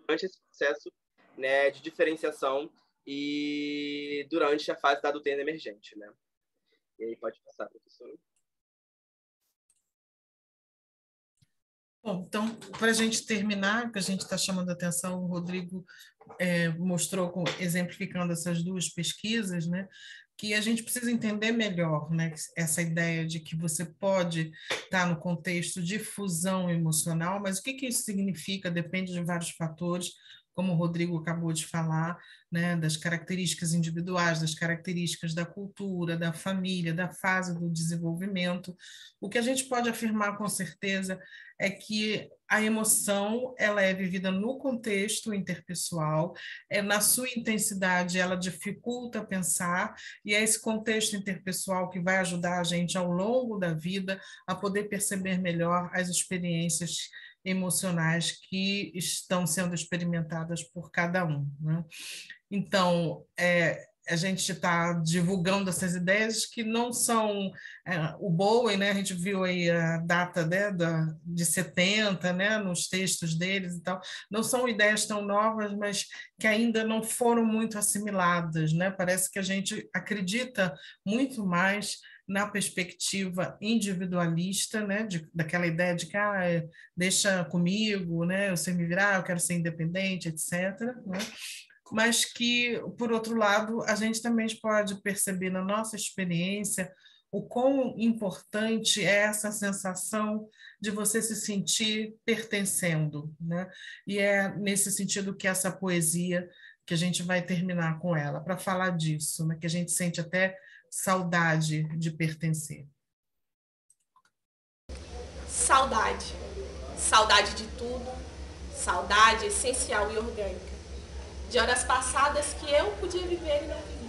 durante esse processo, né, de diferenciação e durante a fase da adultez emergente. Né? E aí pode passar, professora. Bom, então, para a gente terminar, que a gente está chamando a atenção, o Rodrigo mostrou, exemplificando essas duas pesquisas, né, que a gente precisa entender melhor, né, essa ideia de que você pode estar no contexto de fusão emocional, mas o que isso significa depende de vários fatores, como o Rodrigo acabou de falar, né, das características individuais, das características da cultura, da família, da fase do desenvolvimento. O que a gente pode afirmar com certeza é que a emoção ela é vivida no contexto interpessoal, na sua intensidade ela dificulta pensar, e é esse contexto interpessoal que vai ajudar a gente ao longo da vida a poder perceber melhor as experiências emocionais que estão sendo experimentadas por cada um. Né? Então, a gente está divulgando essas ideias que não são o Bowen, né? A gente viu aí a data, né, de 70, né, nos textos deles e tal, não são ideias tão novas, mas que ainda não foram muito assimiladas, né? Parece que a gente acredita muito mais na perspectiva individualista, né, daquela ideia de que deixa comigo, né, eu sei me virar, eu quero ser independente, etc., né? Mas que, por outro lado, a gente também pode perceber na nossa experiência o quão importante é essa sensação de você se sentir pertencendo, né? E é nesse sentido que essa poesia, que a gente vai terminar com ela, para falar disso, né? Que a gente sente até saudade de pertencer. Saudade. Saudade de tudo. Saudade essencial e orgânica. De horas passadas que eu podia viver e não vivi.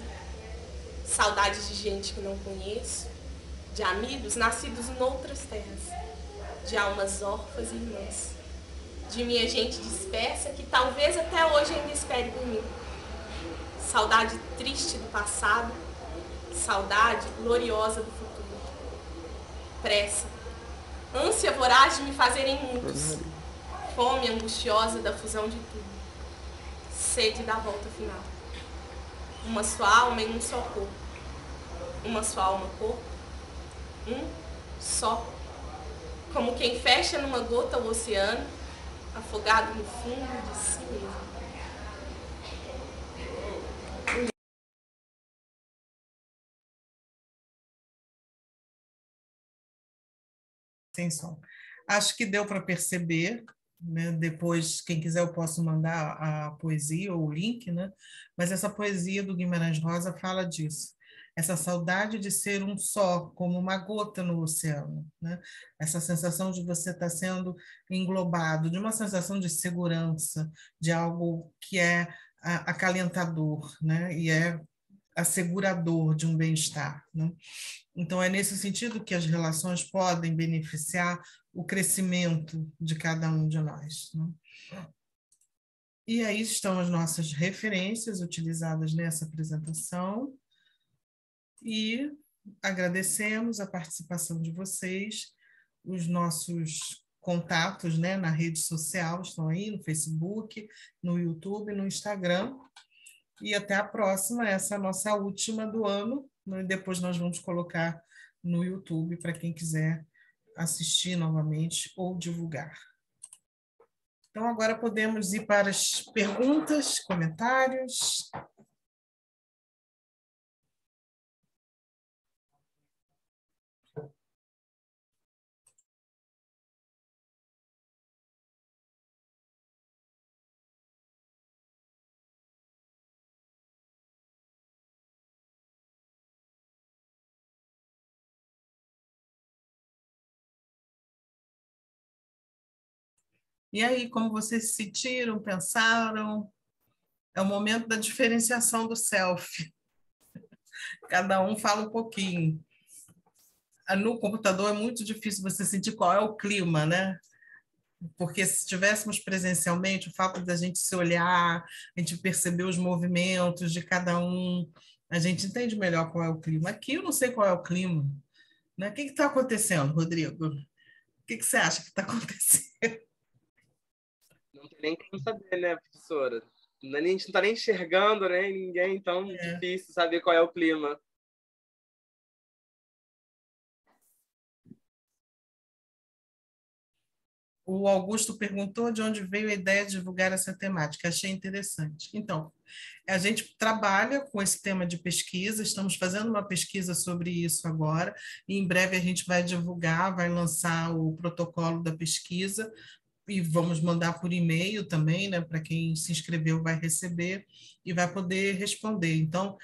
Saudade de gente que não conheço, de amigos nascidos em outras terras, de almas órfãs e irmãs, de minha gente dispersa que talvez até hoje ainda espere por mim. Saudade triste do passado, saudade gloriosa do futuro. Pressa, ânsia voraz de me fazerem muitos, fome angustiosa da fusão de tudo. Sede da volta final. Uma só alma em um só corpo. Uma só alma, corpo. Um só. Como quem fecha numa gota o oceano, afogado no fundo de si mesmo. Sem som. Acho que deu para perceber, né? Depois, quem quiser, eu posso mandar a poesia ou o link, né? Mas essa poesia do Guimarães Rosa fala disso, essa saudade de ser um só, como uma gota no oceano, né? Essa sensação de você estar sendo englobado, de uma sensação de segurança, de algo que é acalentador, né? E é assegurador de um bem-estar, né? Então, é nesse sentido que as relações podem beneficiar o crescimento de cada um de nós, né? E aí estão as nossas referências utilizadas nessa apresentação e agradecemos a participação de vocês, os nossos contatos, né, na rede social estão aí no Facebook, no YouTube, no Instagram. E até a próxima, essa é a nossa última do ano, né? Depois nós vamos colocar no YouTube para quem quiser assistir novamente ou divulgar. Então, agora podemos ir para as perguntas, comentários. E aí, como vocês se sentiram, pensaram? É o momento da diferenciação do self. Cada um fala um pouquinho. No computador é muito difícil você sentir qual é o clima, né? Porque se estivéssemos presencialmente, o fato da gente se olhar, a gente perceber os movimentos de cada um, a gente entende melhor qual é o clima. Aqui eu não sei qual é o clima, né? O que está acontecendo, Rodrigo? O que você acha que está acontecendo? Não tem nem como saber, né, professora? A gente não está nem enxergando, né, ninguém, então é difícil saber qual é o clima. O Augusto perguntou de onde veio a ideia de divulgar essa temática. Achei interessante. Então, a gente trabalha com esse tema de pesquisa, estamos fazendo uma pesquisa sobre isso agora, e em breve a gente vai divulgar, vai lançar o protocolo da pesquisa, e vamos mandar por e-mail também, né, para quem se inscreveu vai receber e vai poder responder. Então,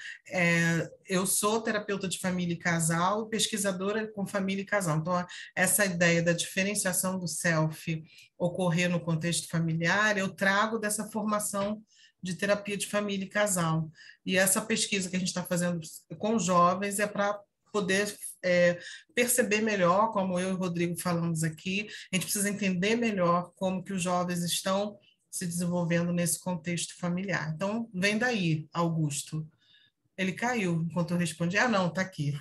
eu sou terapeuta de família e casal, pesquisadora com família e casal. Então, essa ideia da diferenciação do self ocorrer no contexto familiar, eu trago dessa formação de terapia de família e casal. E essa pesquisa que a gente está fazendo com jovens é para poder perceber melhor, como eu e o Rodrigo falamos aqui, a gente precisa entender melhor como que os jovens estão se desenvolvendo nesse contexto familiar. Então, vem daí, Augusto. Ele caiu enquanto eu respondi. Ah, não, está aqui.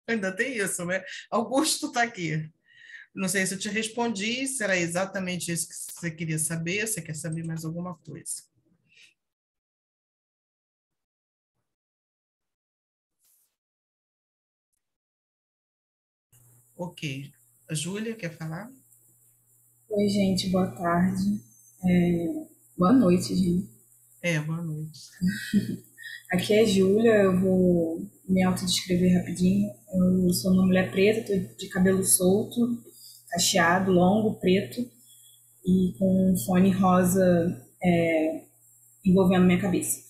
Ainda tem isso, né? Augusto está aqui. Não sei se eu te respondi, se era exatamente isso que você queria saber, você quer saber mais alguma coisa. Ok. A Júlia quer falar? Oi, gente, boa tarde. Boa noite, gente. Boa noite. Aqui é Júlia, eu vou me autodescrever rapidinho. Eu sou uma mulher preta, tô de cabelo solto, cacheado, longo, preto, e com um fone rosa envolvendo minha cabeça.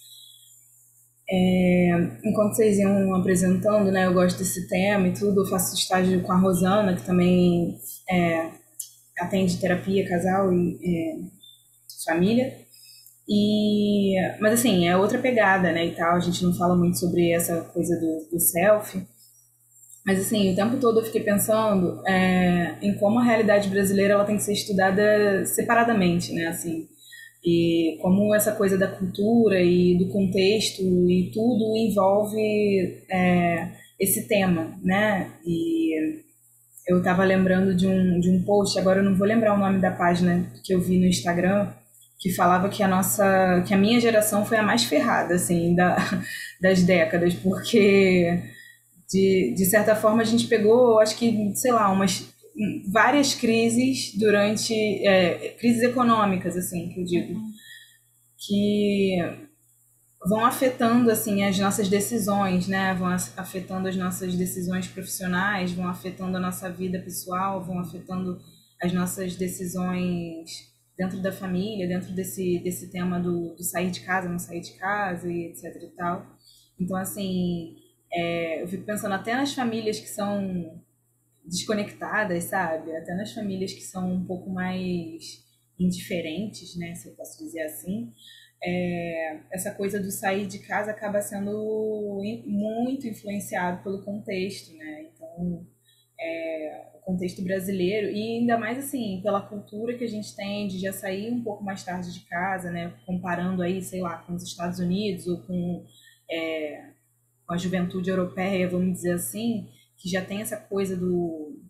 Enquanto vocês iam apresentando, né, eu gosto desse tema e tudo, eu faço estágio com a Rosana, que também atende terapia, casal e família. Mas assim, é outra pegada, né, e tal, a gente não fala muito sobre essa coisa do self, mas assim, o tempo todo eu fiquei pensando em como a realidade brasileira ela tem que ser estudada separadamente, né, assim, e como essa coisa da cultura e do contexto e tudo envolve esse tema, né, e eu estava lembrando de um post, agora eu não vou lembrar o nome da página que eu vi no Instagram, que falava que a minha geração foi a mais ferrada, assim, das décadas, porque de certa forma a gente pegou, acho que, sei lá, várias crises durante, crises econômicas, assim, que eu digo, que vão afetando, assim, as nossas decisões, né, vão afetando as nossas decisões profissionais, vão afetando a nossa vida pessoal, vão afetando as nossas decisões dentro da família, dentro desse tema do sair de casa, não sair de casa, e etc e tal. Então, assim, eu fico pensando até nas famílias que são desconectadas, sabe? Até nas famílias que são um pouco mais indiferentes, né? Se eu posso dizer assim. Essa coisa do sair de casa acaba sendo muito influenciado pelo contexto, né? Então, o contexto brasileiro, e ainda mais assim, pela cultura que a gente tem de já sair um pouco mais tarde de casa, né? Comparando aí, sei lá, com os Estados Unidos ou com a juventude europeia, vamos dizer assim, que já tem essa coisa do...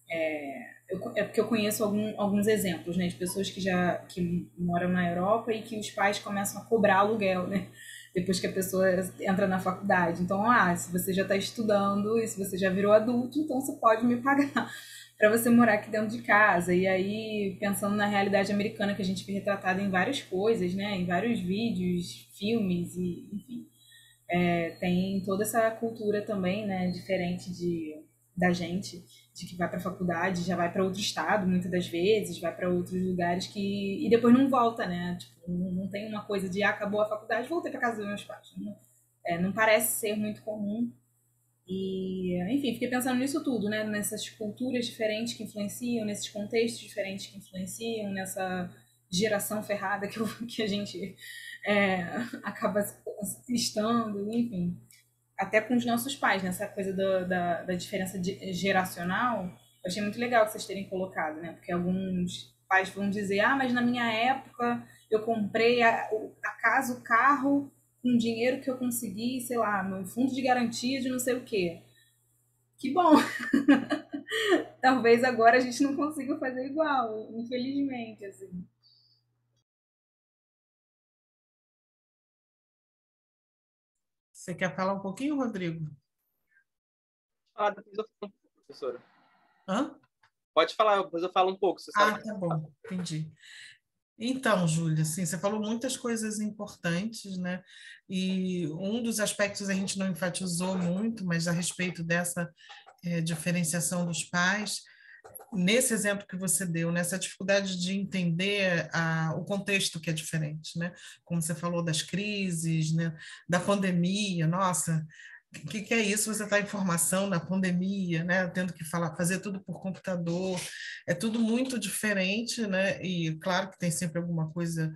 É porque eu conheço alguns exemplos, né, de pessoas que moram na Europa e que os pais começam a cobrar aluguel, né, depois que a pessoa entra na faculdade. Então, se você já está estudando e se você já virou adulto, então você pode me pagar para você morar aqui dentro de casa. E aí, pensando na realidade americana que a gente vê retratada em várias coisas, né, em vários vídeos, filmes e enfim, tem toda essa cultura também, né, diferente da gente, de que vai para a faculdade, já vai para outro estado, muitas das vezes, vai para outros lugares e depois não volta, né? Tipo, não tem uma coisa de acabou a faculdade, voltei para casa dos meus pais. Não parece ser muito comum. E, enfim, fiquei pensando nisso tudo, né? Nessas culturas diferentes que influenciam, nesses contextos diferentes que influenciam, nessa geração ferrada que a gente acaba estando, enfim. Até com os nossos pais, nessa coisa da diferença geracional, eu achei muito legal que vocês terem colocado, né? Porque alguns pais vão dizer, mas na minha época eu comprei a casa, o carro, com dinheiro que eu consegui, sei lá, no fundo de garantia de não sei o quê. Que bom! Talvez agora a gente não consiga fazer igual, infelizmente, assim. Você quer falar um pouquinho, Rodrigo? Depois eu falo um pouco, professora. Hã? Pode falar, depois eu falo um pouco, você sabe. Tá bom, entendi. Então, Júlia, assim, você falou muitas coisas importantes, né? E um dos aspectos a gente não enfatizou muito, mas a respeito dessa diferenciação dos pais, nesse exemplo que você deu, nessa dificuldade de entender o contexto que é diferente, né? Como você falou das crises, né? Da pandemia, nossa, o que é isso? Você está em formação na pandemia, né? Tendo que fazer tudo por computador, é tudo muito diferente, né? E claro que tem sempre alguma coisa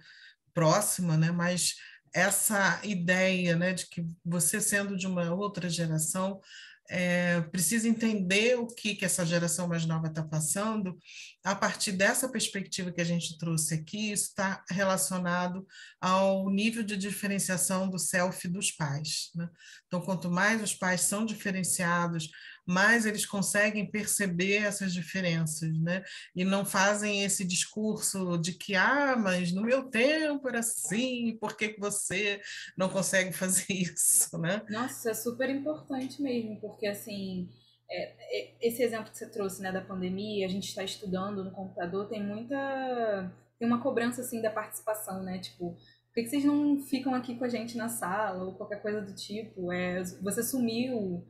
próxima, né? Mas essa ideia, né, de que você sendo de uma outra geração precisa entender o que essa geração mais nova está passando. A partir dessa perspectiva que a gente trouxe aqui, isso está relacionado ao nível de diferenciação do self dos pais, né? Então, quanto mais os pais são diferenciados, mais eles conseguem perceber essas diferenças, né? E não fazem esse discurso de que, mas no meu tempo era assim, por que você não consegue fazer isso, né? Nossa, isso é super importante mesmo, porque assim, esse exemplo que você trouxe, né, da pandemia, a gente está estudando no computador, tem uma cobrança assim da participação, né? Tipo, por que vocês não ficam aqui com a gente na sala ou qualquer coisa do tipo? Você sumiu,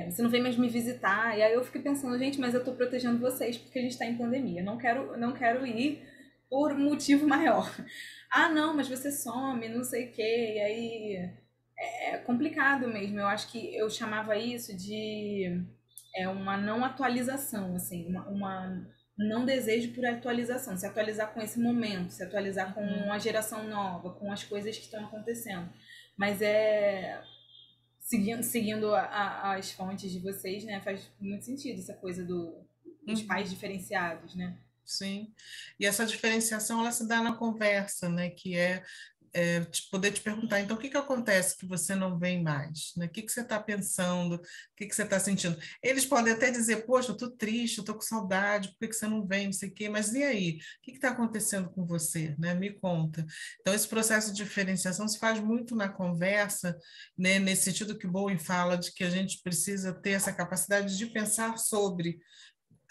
você não vem mais me visitar. E aí eu fiquei pensando, gente, mas eu estou protegendo vocês porque a gente está em pandemia. Não quero ir por motivo maior. Não, mas você some, não sei o quê. E aí é complicado mesmo. Eu acho que eu chamava isso de uma não atualização, assim, uma não desejo por atualização, se atualizar com esse momento, se atualizar com a geração nova, com as coisas que estão acontecendo. Mas seguindo as fontes de vocês, né, faz muito sentido essa coisa dos pais diferenciados, né? Sim, e essa diferenciação ela se dá na conversa, né? Que poder te perguntar, então, o que acontece que você não vem mais? Né? O que você está pensando? O que você está sentindo? Eles podem até dizer, poxa, eu estou triste, eu estou com saudade, por que você não vem, não sei o quê, mas e aí? O que está acontecendo com você? Né? Me conta. Então, esse processo de diferenciação se faz muito na conversa, né? Nesse sentido que o Bowen fala de que a gente precisa ter essa capacidade de pensar sobre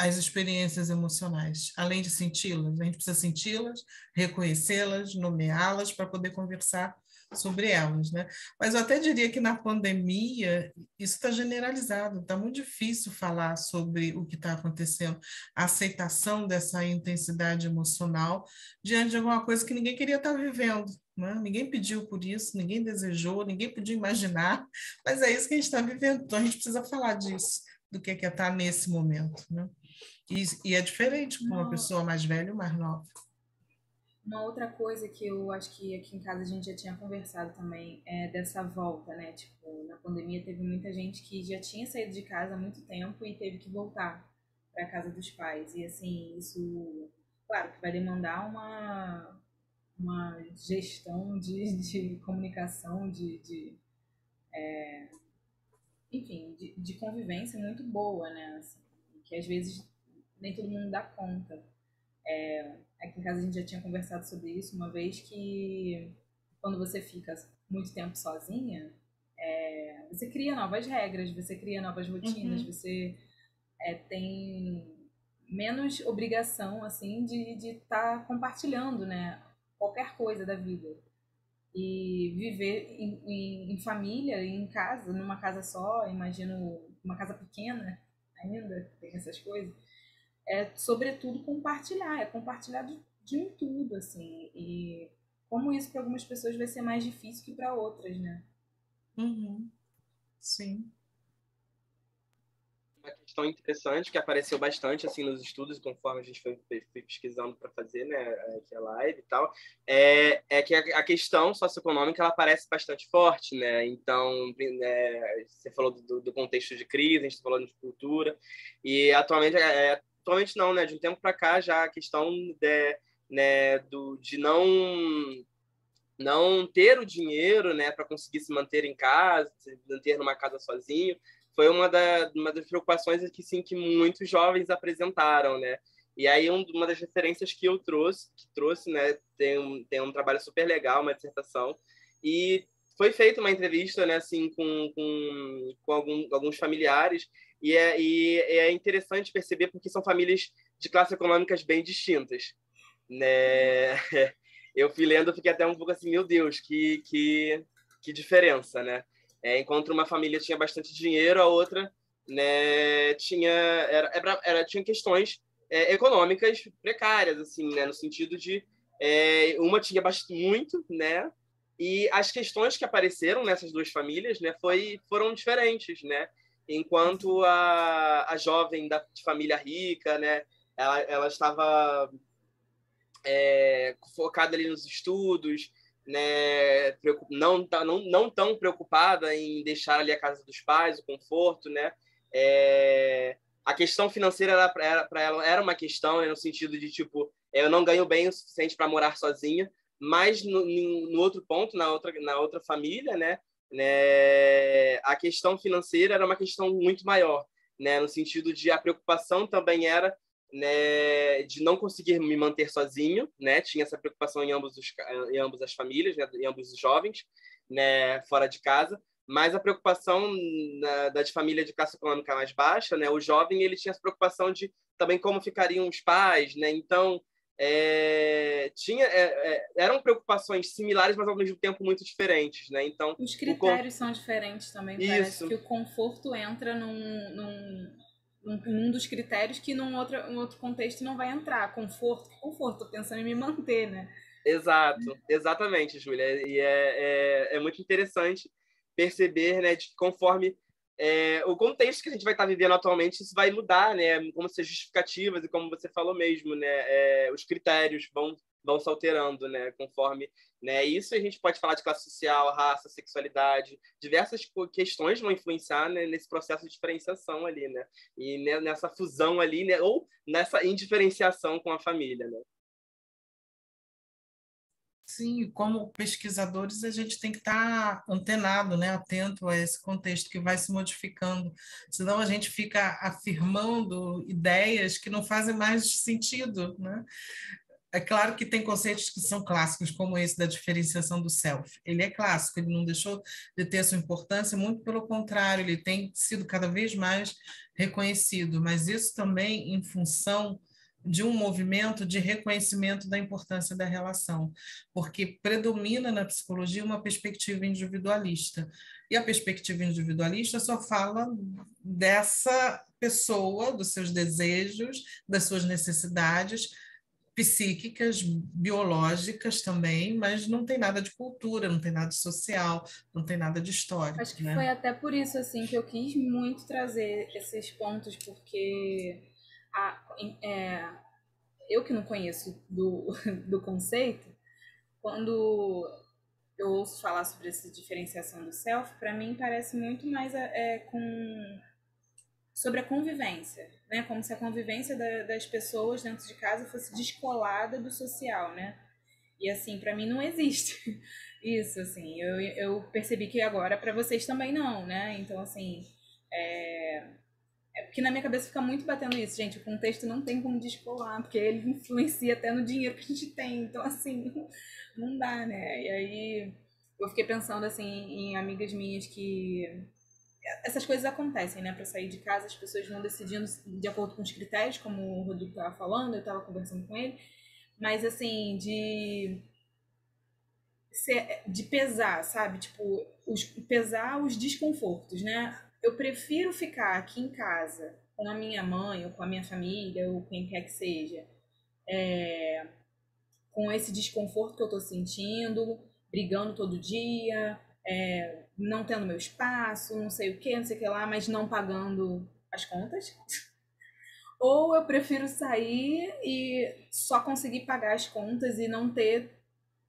as experiências emocionais, além de senti-las. A gente precisa senti-las, reconhecê-las, nomeá-las para poder conversar sobre elas, né? Mas eu até diria que na pandemia isso está generalizado, está muito difícil falar sobre o que está acontecendo, a aceitação dessa intensidade emocional diante de alguma coisa que ninguém queria estar vivendo, né? Ninguém pediu por isso, ninguém desejou, ninguém podia imaginar, mas é isso que a gente está vivendo, então a gente precisa falar disso, do que é estar nesse momento, né? E é diferente com uma pessoa mais velha ou mais nova. Uma outra coisa que eu acho que aqui em casa a gente já tinha conversado também é dessa volta, né? Tipo, na pandemia teve muita gente que já tinha saído de casa há muito tempo e teve que voltar para a casa dos pais. E assim, isso, claro, que vai demandar uma gestão de comunicação, enfim, de convivência muito boa, né? Assim, que às vezes nem todo mundo dá conta. Aqui em casa a gente já tinha conversado sobre isso uma vez, que quando você fica muito tempo sozinha, você cria novas regras, você cria novas rotinas, você tem menos obrigação assim de estar compartilhando, né, qualquer coisa da vida. E viver em família, em casa, numa casa só, imagino uma casa pequena ainda, tem essas coisas, sobretudo compartilhar, compartilhar de um tudo, assim, e como isso para algumas pessoas vai ser mais difícil que para outras, né? Sim. Uma questão interessante que apareceu bastante assim nos estudos, conforme a gente foi pesquisando para fazer, né, aqui a live e tal, é que a questão socioeconômica ela aparece bastante forte, né? Então, você falou do contexto de crise, a gente falou de cultura, e atualmente não, né? De um tempo para cá já a questão de não ter o dinheiro, né, para conseguir se manter em casa, se manter numa casa sozinho, foi uma das preocupações que, sim, que muitos jovens apresentaram, né? E aí uma das referências que eu trouxe, né, tem um trabalho super legal, uma dissertação, e foi feita uma entrevista, né, assim, com alguns familiares, e é interessante perceber porque são famílias de classes econômicas bem distintas, né? Eu fui lendo, fiquei até um pouco assim, meu Deus, que diferença, né? Enquanto uma família tinha bastante dinheiro, a outra, né, tinha questões econômicas precárias, assim, né, no sentido de uma tinha muito, né, e as questões que apareceram nessas duas famílias, né, foram diferentes, né? Enquanto a jovem de família rica, né, ela estava focada ali nos estudos, né, não tão preocupada em deixar ali a casa dos pais, o conforto, né? A questão financeira para ela era uma questão, né, no sentido de tipo, eu não ganho bem o suficiente para morar sozinha, mas no outro ponto, na outra família, né, a questão financeira era uma questão muito maior, né, no sentido de a preocupação também era, né, de não conseguir me manter sozinho, né? Tinha essa preocupação em ambas as famílias, né? Em ambos os jovens, né? Fora de casa. Mas a preocupação da de família de classe econômica mais baixa, né? O jovem ele tinha essa preocupação de também como ficariam os pais, né? Então eram preocupações similares, mas ao mesmo tempo muito diferentes, né? Então os critérios são diferentes também. Isso. Parece que o conforto entra num dos critérios que num outro contexto não vai entrar. Conforto, tô pensando em me manter, né? Exatamente, Júlia. E é muito interessante perceber, né, de que conforme o contexto que a gente vai estar vivendo atualmente, isso vai mudar, né? Como ser justificativas e como você falou mesmo, né? Os critérios vão se alterando, né? Conforme, né? Isso a gente pode falar de classe social, raça, sexualidade, diversas questões vão influenciar, né, nesse processo de diferenciação ali, né? E nessa fusão ali, né? Ou nessa indiferenciação com a família, né? Sim, como pesquisadores, a gente tem que estar antenado, né, atento a esse contexto que vai se modificando, senão a gente fica afirmando ideias que não fazem mais sentido, né? É claro que tem conceitos que são clássicos, como esse da diferenciação do self. Ele é clássico, ele não deixou de ter sua importância, muito pelo contrário, ele tem sido cada vez mais reconhecido, mas isso também em função de um movimento de reconhecimento da importância da relação, porque predomina na psicologia uma perspectiva individualista. E a perspectiva individualista só fala dessa pessoa, dos seus desejos, das suas necessidades psíquicas, biológicas também, mas não tem nada de cultura, não tem nada de social, não tem nada de histórico, Acho que né? foi até por isso assim que eu quis muito trazer esses pontos, porque eu que não conheço do conceito, quando eu ouço falar sobre essa diferenciação do self, para mim parece muito mais sobre a convivência, né? Como se a convivência das pessoas dentro de casa fosse descolada do social, né? E assim, para mim não existe isso, assim. Eu percebi que agora para vocês também não, né? Então, assim, é porque na minha cabeça fica muito batendo isso, gente. O contexto não tem como descolar, porque ele influencia até no dinheiro que a gente tem. Então, assim, não dá, né? E aí eu fiquei pensando, assim, em amigas minhas que essas coisas acontecem, né? Para sair de casa, as pessoas vão decidindo de acordo com os critérios, como o Rodrigo estava falando, eu estava conversando com ele, mas assim, de pesar, sabe? Tipo, pesar os desconfortos, né? Eu prefiro ficar aqui em casa com a minha mãe, ou com a minha família, ou quem quer que seja, com esse desconforto que eu tô sentindo, brigando todo dia, não tendo meu espaço, não sei o que, não sei o que lá, mas não pagando as contas. Ou eu prefiro sair e só conseguir pagar as contas e não ter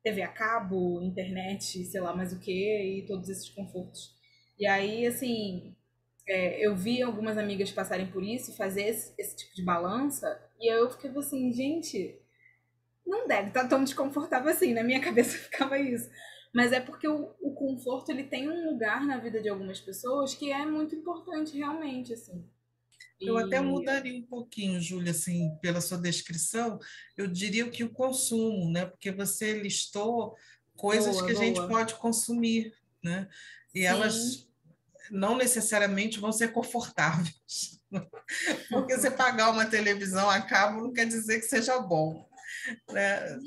TV a cabo, internet, sei lá mais o que, e todos esses confortos. E aí, assim, eu vi algumas amigas passarem por isso, fazer esse tipo de balança, e aí eu fiquei assim, gente, não deve estar tão desconfortável assim, na minha cabeça ficava isso. Mas é porque o conforto, ele tem um lugar na vida de algumas pessoas que é muito importante realmente, assim. Eu até E mudaria um pouquinho, Júlia, assim, pela sua descrição, eu diria que o consumo, né? Porque você listou coisas boa, que a gente boa. pode consumir, né? E Sim. elas não necessariamente vão ser confortáveis. Porque você pagar uma televisão a cabo não quer dizer que seja bom, né?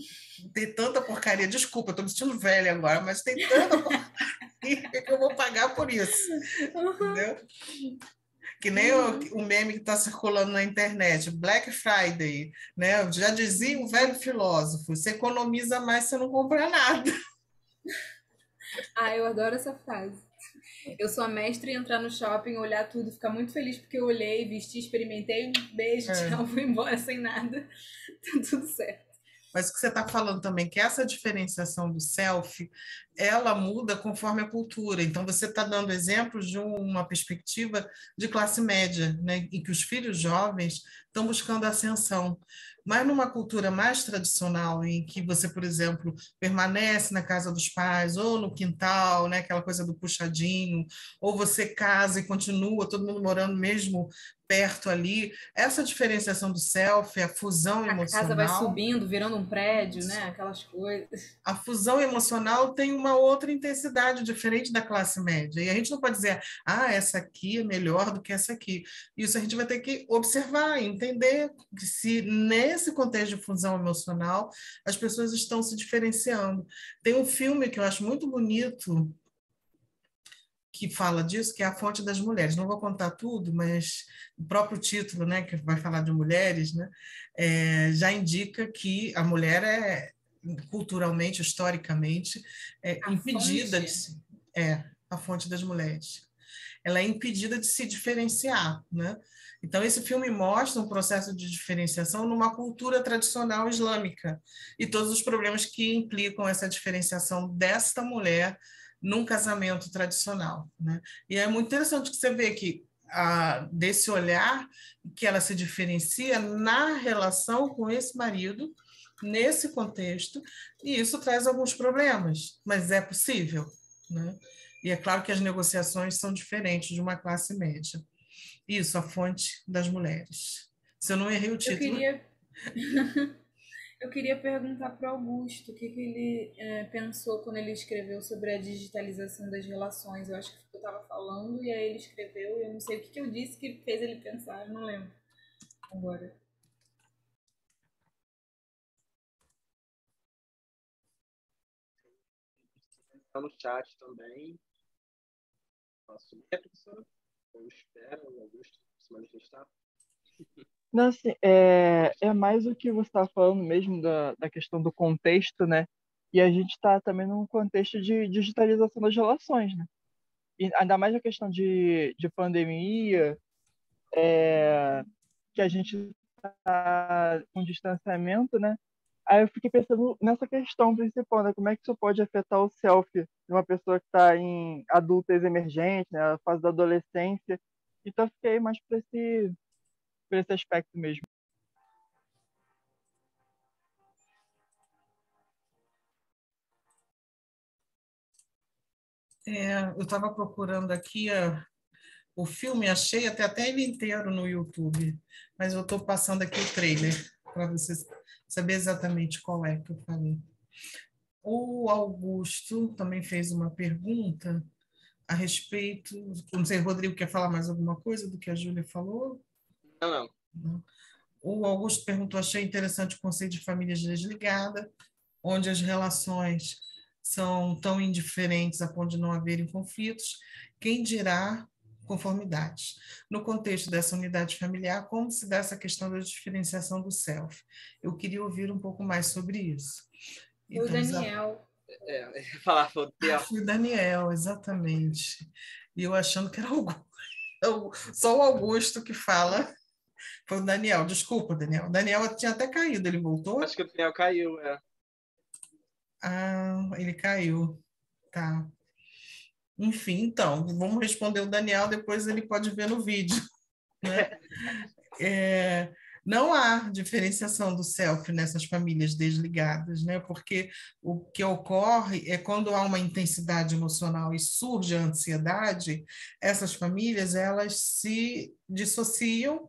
Tem tanta porcaria, desculpa, eu estou me sentindo velha agora, mas tem tanta porcaria que eu vou pagar por isso, Uhum, entendeu? Que nem uhum. o meme que está circulando na internet, Black Friday, né? Já dizia o velho filósofo, você economiza mais, você não compra nada. Ah, eu adoro essa frase. Eu sou a mestre em entrar no shopping, olhar tudo, ficar muito feliz porque eu olhei, vesti, experimentei, um beijo, É. tchau, fui embora sem nada. Tá tudo certo. Mas o que você está falando também, que essa diferenciação do self, ela muda conforme a cultura. Então, você está dando exemplos de uma perspectiva de classe média, né, em que os filhos jovens estão buscando ascensão. Mas numa cultura mais tradicional, em que você, por exemplo, permanece na casa dos pais, ou no quintal, né, aquela coisa do puxadinho, ou você casa e continua, todo mundo morando mesmo perto ali, essa diferenciação do self, a fusão A casa vai emocional, subindo, virando um prédio, né? Aquelas coisas. a fusão emocional tem uma outra intensidade diferente da classe média. E a gente não pode dizer, ah, essa aqui é melhor do que essa aqui. Isso a gente vai ter que observar, entender que se nesse contexto de fusão emocional as pessoas estão se diferenciando. Tem um filme que eu acho muito bonito que fala disso, que é A Fonte das Mulheres. Não vou contar tudo, mas o próprio título, né, que vai falar de mulheres, né, já indica que a mulher é culturalmente, historicamente, A impedida de fonte. se, a fonte das mulheres. Ela é impedida de se diferenciar, né? Então, esse filme mostra um processo de diferenciação numa cultura tradicional islâmica e todos os problemas que implicam essa diferenciação desta mulher num casamento tradicional, né? E é muito interessante que você vê que desse olhar que ela se diferencia na relação com esse marido, nesse contexto, e isso traz alguns problemas, mas é possível, né? E é claro que as negociações são diferentes de uma classe média. Isso, a fonte das mulheres. Se eu não errei o Eu título, queria, eu queria perguntar para o Augusto o que ele pensou quando ele escreveu sobre a digitalização das relações. Eu acho que eu estava falando e aí ele escreveu e eu não sei o que eu disse que fez ele pensar, eu não lembro agora. Está no chat também. Posso ler, professora? Eu espero, o Augusto se manifestar. Não, assim, é mais o que você estava falando mesmo da questão do contexto, né? E a gente está também num contexto de digitalização das relações, né? E ainda mais a questão de pandemia, que a gente está com distanciamento, né? Aí eu fiquei pensando nessa questão principal, né? Como é que isso pode afetar o self de uma pessoa que está em adultez emergente, né? A fase da adolescência. Então eu fiquei mais por esse aspecto mesmo. Eu estava procurando aqui o filme, achei até ele inteiro no YouTube, mas eu estou passando aqui o trailer para vocês saber exatamente qual é que eu falei. O Augusto também fez uma pergunta a respeito, não sei, Rodrigo quer falar mais alguma coisa do que a Júlia falou? Não. Não. O Augusto perguntou, achei interessante o conceito de família desligada, onde as relações são tão indiferentes a ponto de não haverem conflitos, quem dirá conformidades. No contexto dessa unidade familiar, como se dá essa questão da diferenciação do self? Eu queria ouvir um pouco mais sobre isso. O Daniel. Foi o Daniel. Foi o Daniel, exatamente. E eu achando que era só o Augusto que fala. Foi o Daniel, desculpa, Daniel. O Daniel tinha até caído, ele voltou? Acho que o Daniel caiu, Ah, ele caiu. Tá. Enfim, então, vamos responder o Daniel, depois ele pode ver no vídeo. Né? Não há diferenciação do self nessas famílias desligadas, né? Porque o que ocorre é quando há uma intensidade emocional e surge a ansiedade, essas famílias elas se dissociam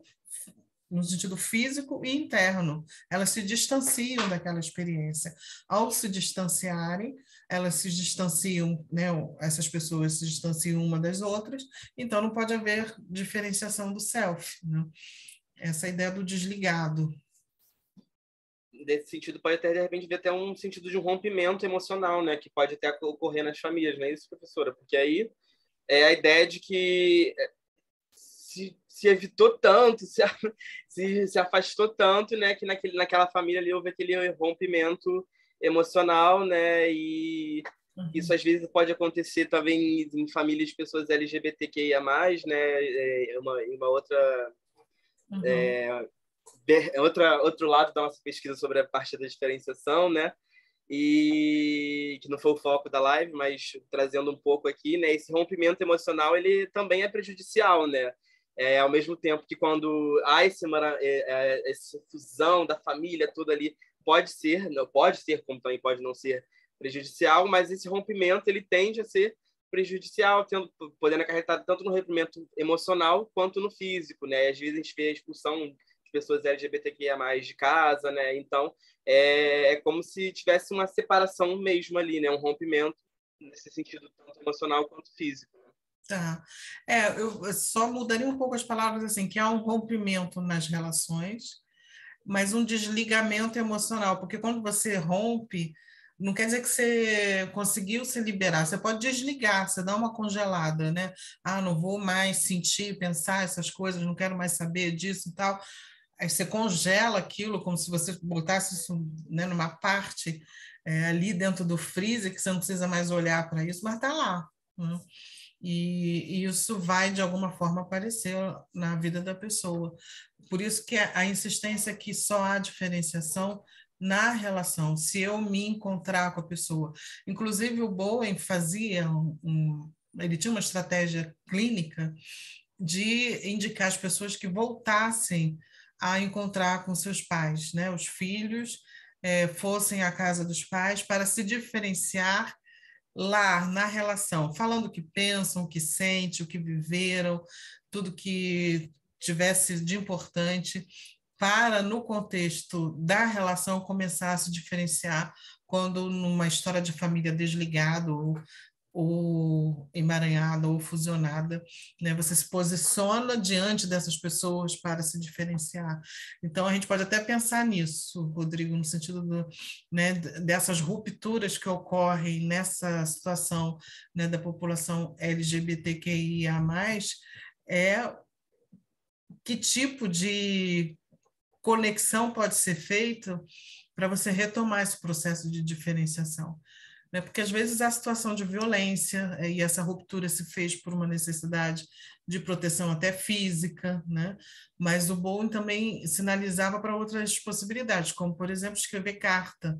no sentido físico e interno. Elas se distanciam daquela experiência. Ao se distanciarem, elas se distanciam, né? Essas pessoas se distanciam uma das outras, então não pode haver diferenciação do self, né? Essa ideia do desligado. Nesse sentido, pode até, de repente, ver até um sentido de um rompimento emocional, né? Que pode até ocorrer nas famílias, não é isso, professora? Porque aí é a ideia de que se evitou tanto, se afastou tanto, né? Que naquela família ali houve aquele rompimento emocional, né? E isso às vezes pode acontecer também em famílias de pessoas LGBTQIA+, né? Uma outra... outro lado da nossa pesquisa sobre a parte da diferenciação, né? E que não foi o foco da live, mas trazendo um pouco aqui, né? Esse rompimento emocional ele também é prejudicial, né? Ao mesmo tempo que quando há essa fusão da família toda ali pode ser, como também pode não ser prejudicial, mas esse rompimento ele tende a ser prejudicial, podendo acarretar tanto no rompimento emocional quanto no físico, né? Às vezes a gente vê a expulsão de pessoas LGBTQIA+ de casa, né? Então é como se tivesse uma separação mesmo ali, né? Um rompimento nesse sentido tanto emocional quanto físico. Tá. Eu só mudaria um pouco as palavras assim, que há um rompimento nas relações, mas um desligamento emocional, porque quando você rompe, não quer dizer que você conseguiu se liberar, você pode desligar, você dá uma congelada, né? Ah, não vou mais sentir, pensar essas coisas, não quero mais saber disso e tal. Aí você congela aquilo como se você botasse isso, né, numa parte ali dentro do freezer, que você não precisa mais olhar para isso, mas está lá, né? E isso vai, de alguma forma, aparecer na vida da pessoa. Por isso que a insistência é que só há diferenciação na relação, se eu me encontrar com a pessoa. Inclusive, o Bowen fazia ele tinha uma estratégia clínica de indicar as pessoas que voltassem a encontrar com seus pais, né? Os filhos fossem à casa dos pais para se diferenciar lá na relação, falando o que pensam, o que sentem, o que viveram, tudo que tivesse de importante, para, no contexto da relação, começar a se diferenciar quando numa história de família desligado ou emaranhada ou fusionada, né? Você se posiciona diante dessas pessoas para se diferenciar. Então, a gente pode até pensar nisso, Rodrigo, no sentido né, dessas rupturas que ocorrem nessa situação, né, da população LGBTQIA+, é que tipo de conexão pode ser feito para você retomar esse processo de diferenciação, né? Porque às vezes a situação de violência e essa ruptura se fez por uma necessidade de proteção até física, né? Mas o Bowen também sinalizava para outras possibilidades, como, por exemplo, escrever carta.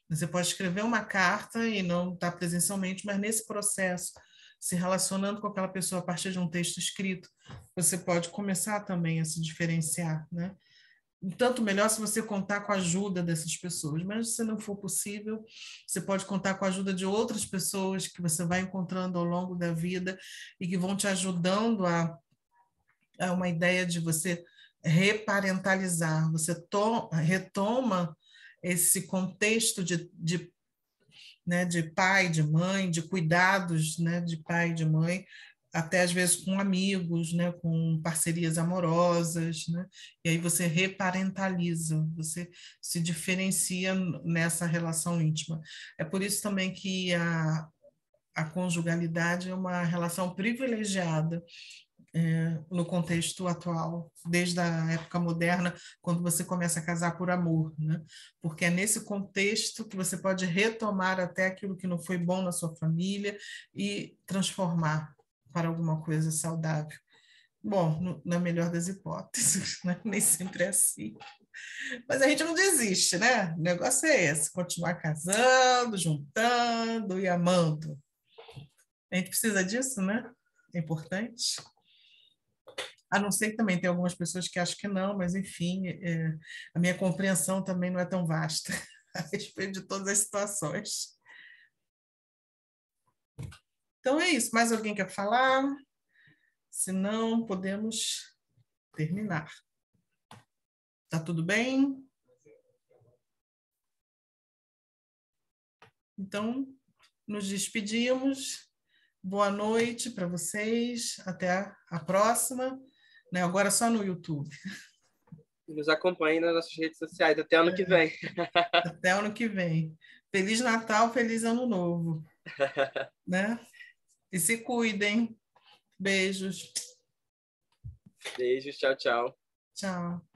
Você pode escrever uma carta e não estar presencialmente, mas nesse processo, se relacionando com aquela pessoa a partir de um texto escrito, você pode começar também a se diferenciar, né? Tanto melhor se você contar com a ajuda dessas pessoas, mas se não for possível, você pode contar com a ajuda de outras pessoas que você vai encontrando ao longo da vida e que vão te ajudando a uma ideia de você reparentalizar, você retoma esse contexto né, de pai, de mãe, de cuidados, né, de pai e de mãe, até às vezes com amigos, né, com parcerias amorosas, né, e aí você reparentaliza, você se diferencia nessa relação íntima. É por isso também que a conjugalidade é uma relação privilegiada no contexto atual, desde a época moderna, quando você começa a casar por amor, né? Porque é nesse contexto que você pode retomar até aquilo que não foi bom na sua família e transformar para alguma coisa saudável. Bom, na melhor das hipóteses, né? Nem sempre é assim. Mas a gente não desiste, né? O negócio é esse, continuar casando, juntando e amando. A gente precisa disso, né? É importante. A não ser que também tem algumas pessoas que acham que não, mas enfim, a minha compreensão também não é tão vasta a respeito de todas as situações. Então é isso. Mais alguém quer falar? Se não, podemos terminar. Tá tudo bem? Então, nos despedimos. Boa noite para vocês. Até a próxima. Né? Agora só no YouTube. Nos acompanhem nas nossas redes sociais. Até ano que vem. Até ano que vem. Feliz Natal, feliz Ano Novo. Né? E se cuidem. Beijos. Beijos, tchau, tchau. Tchau.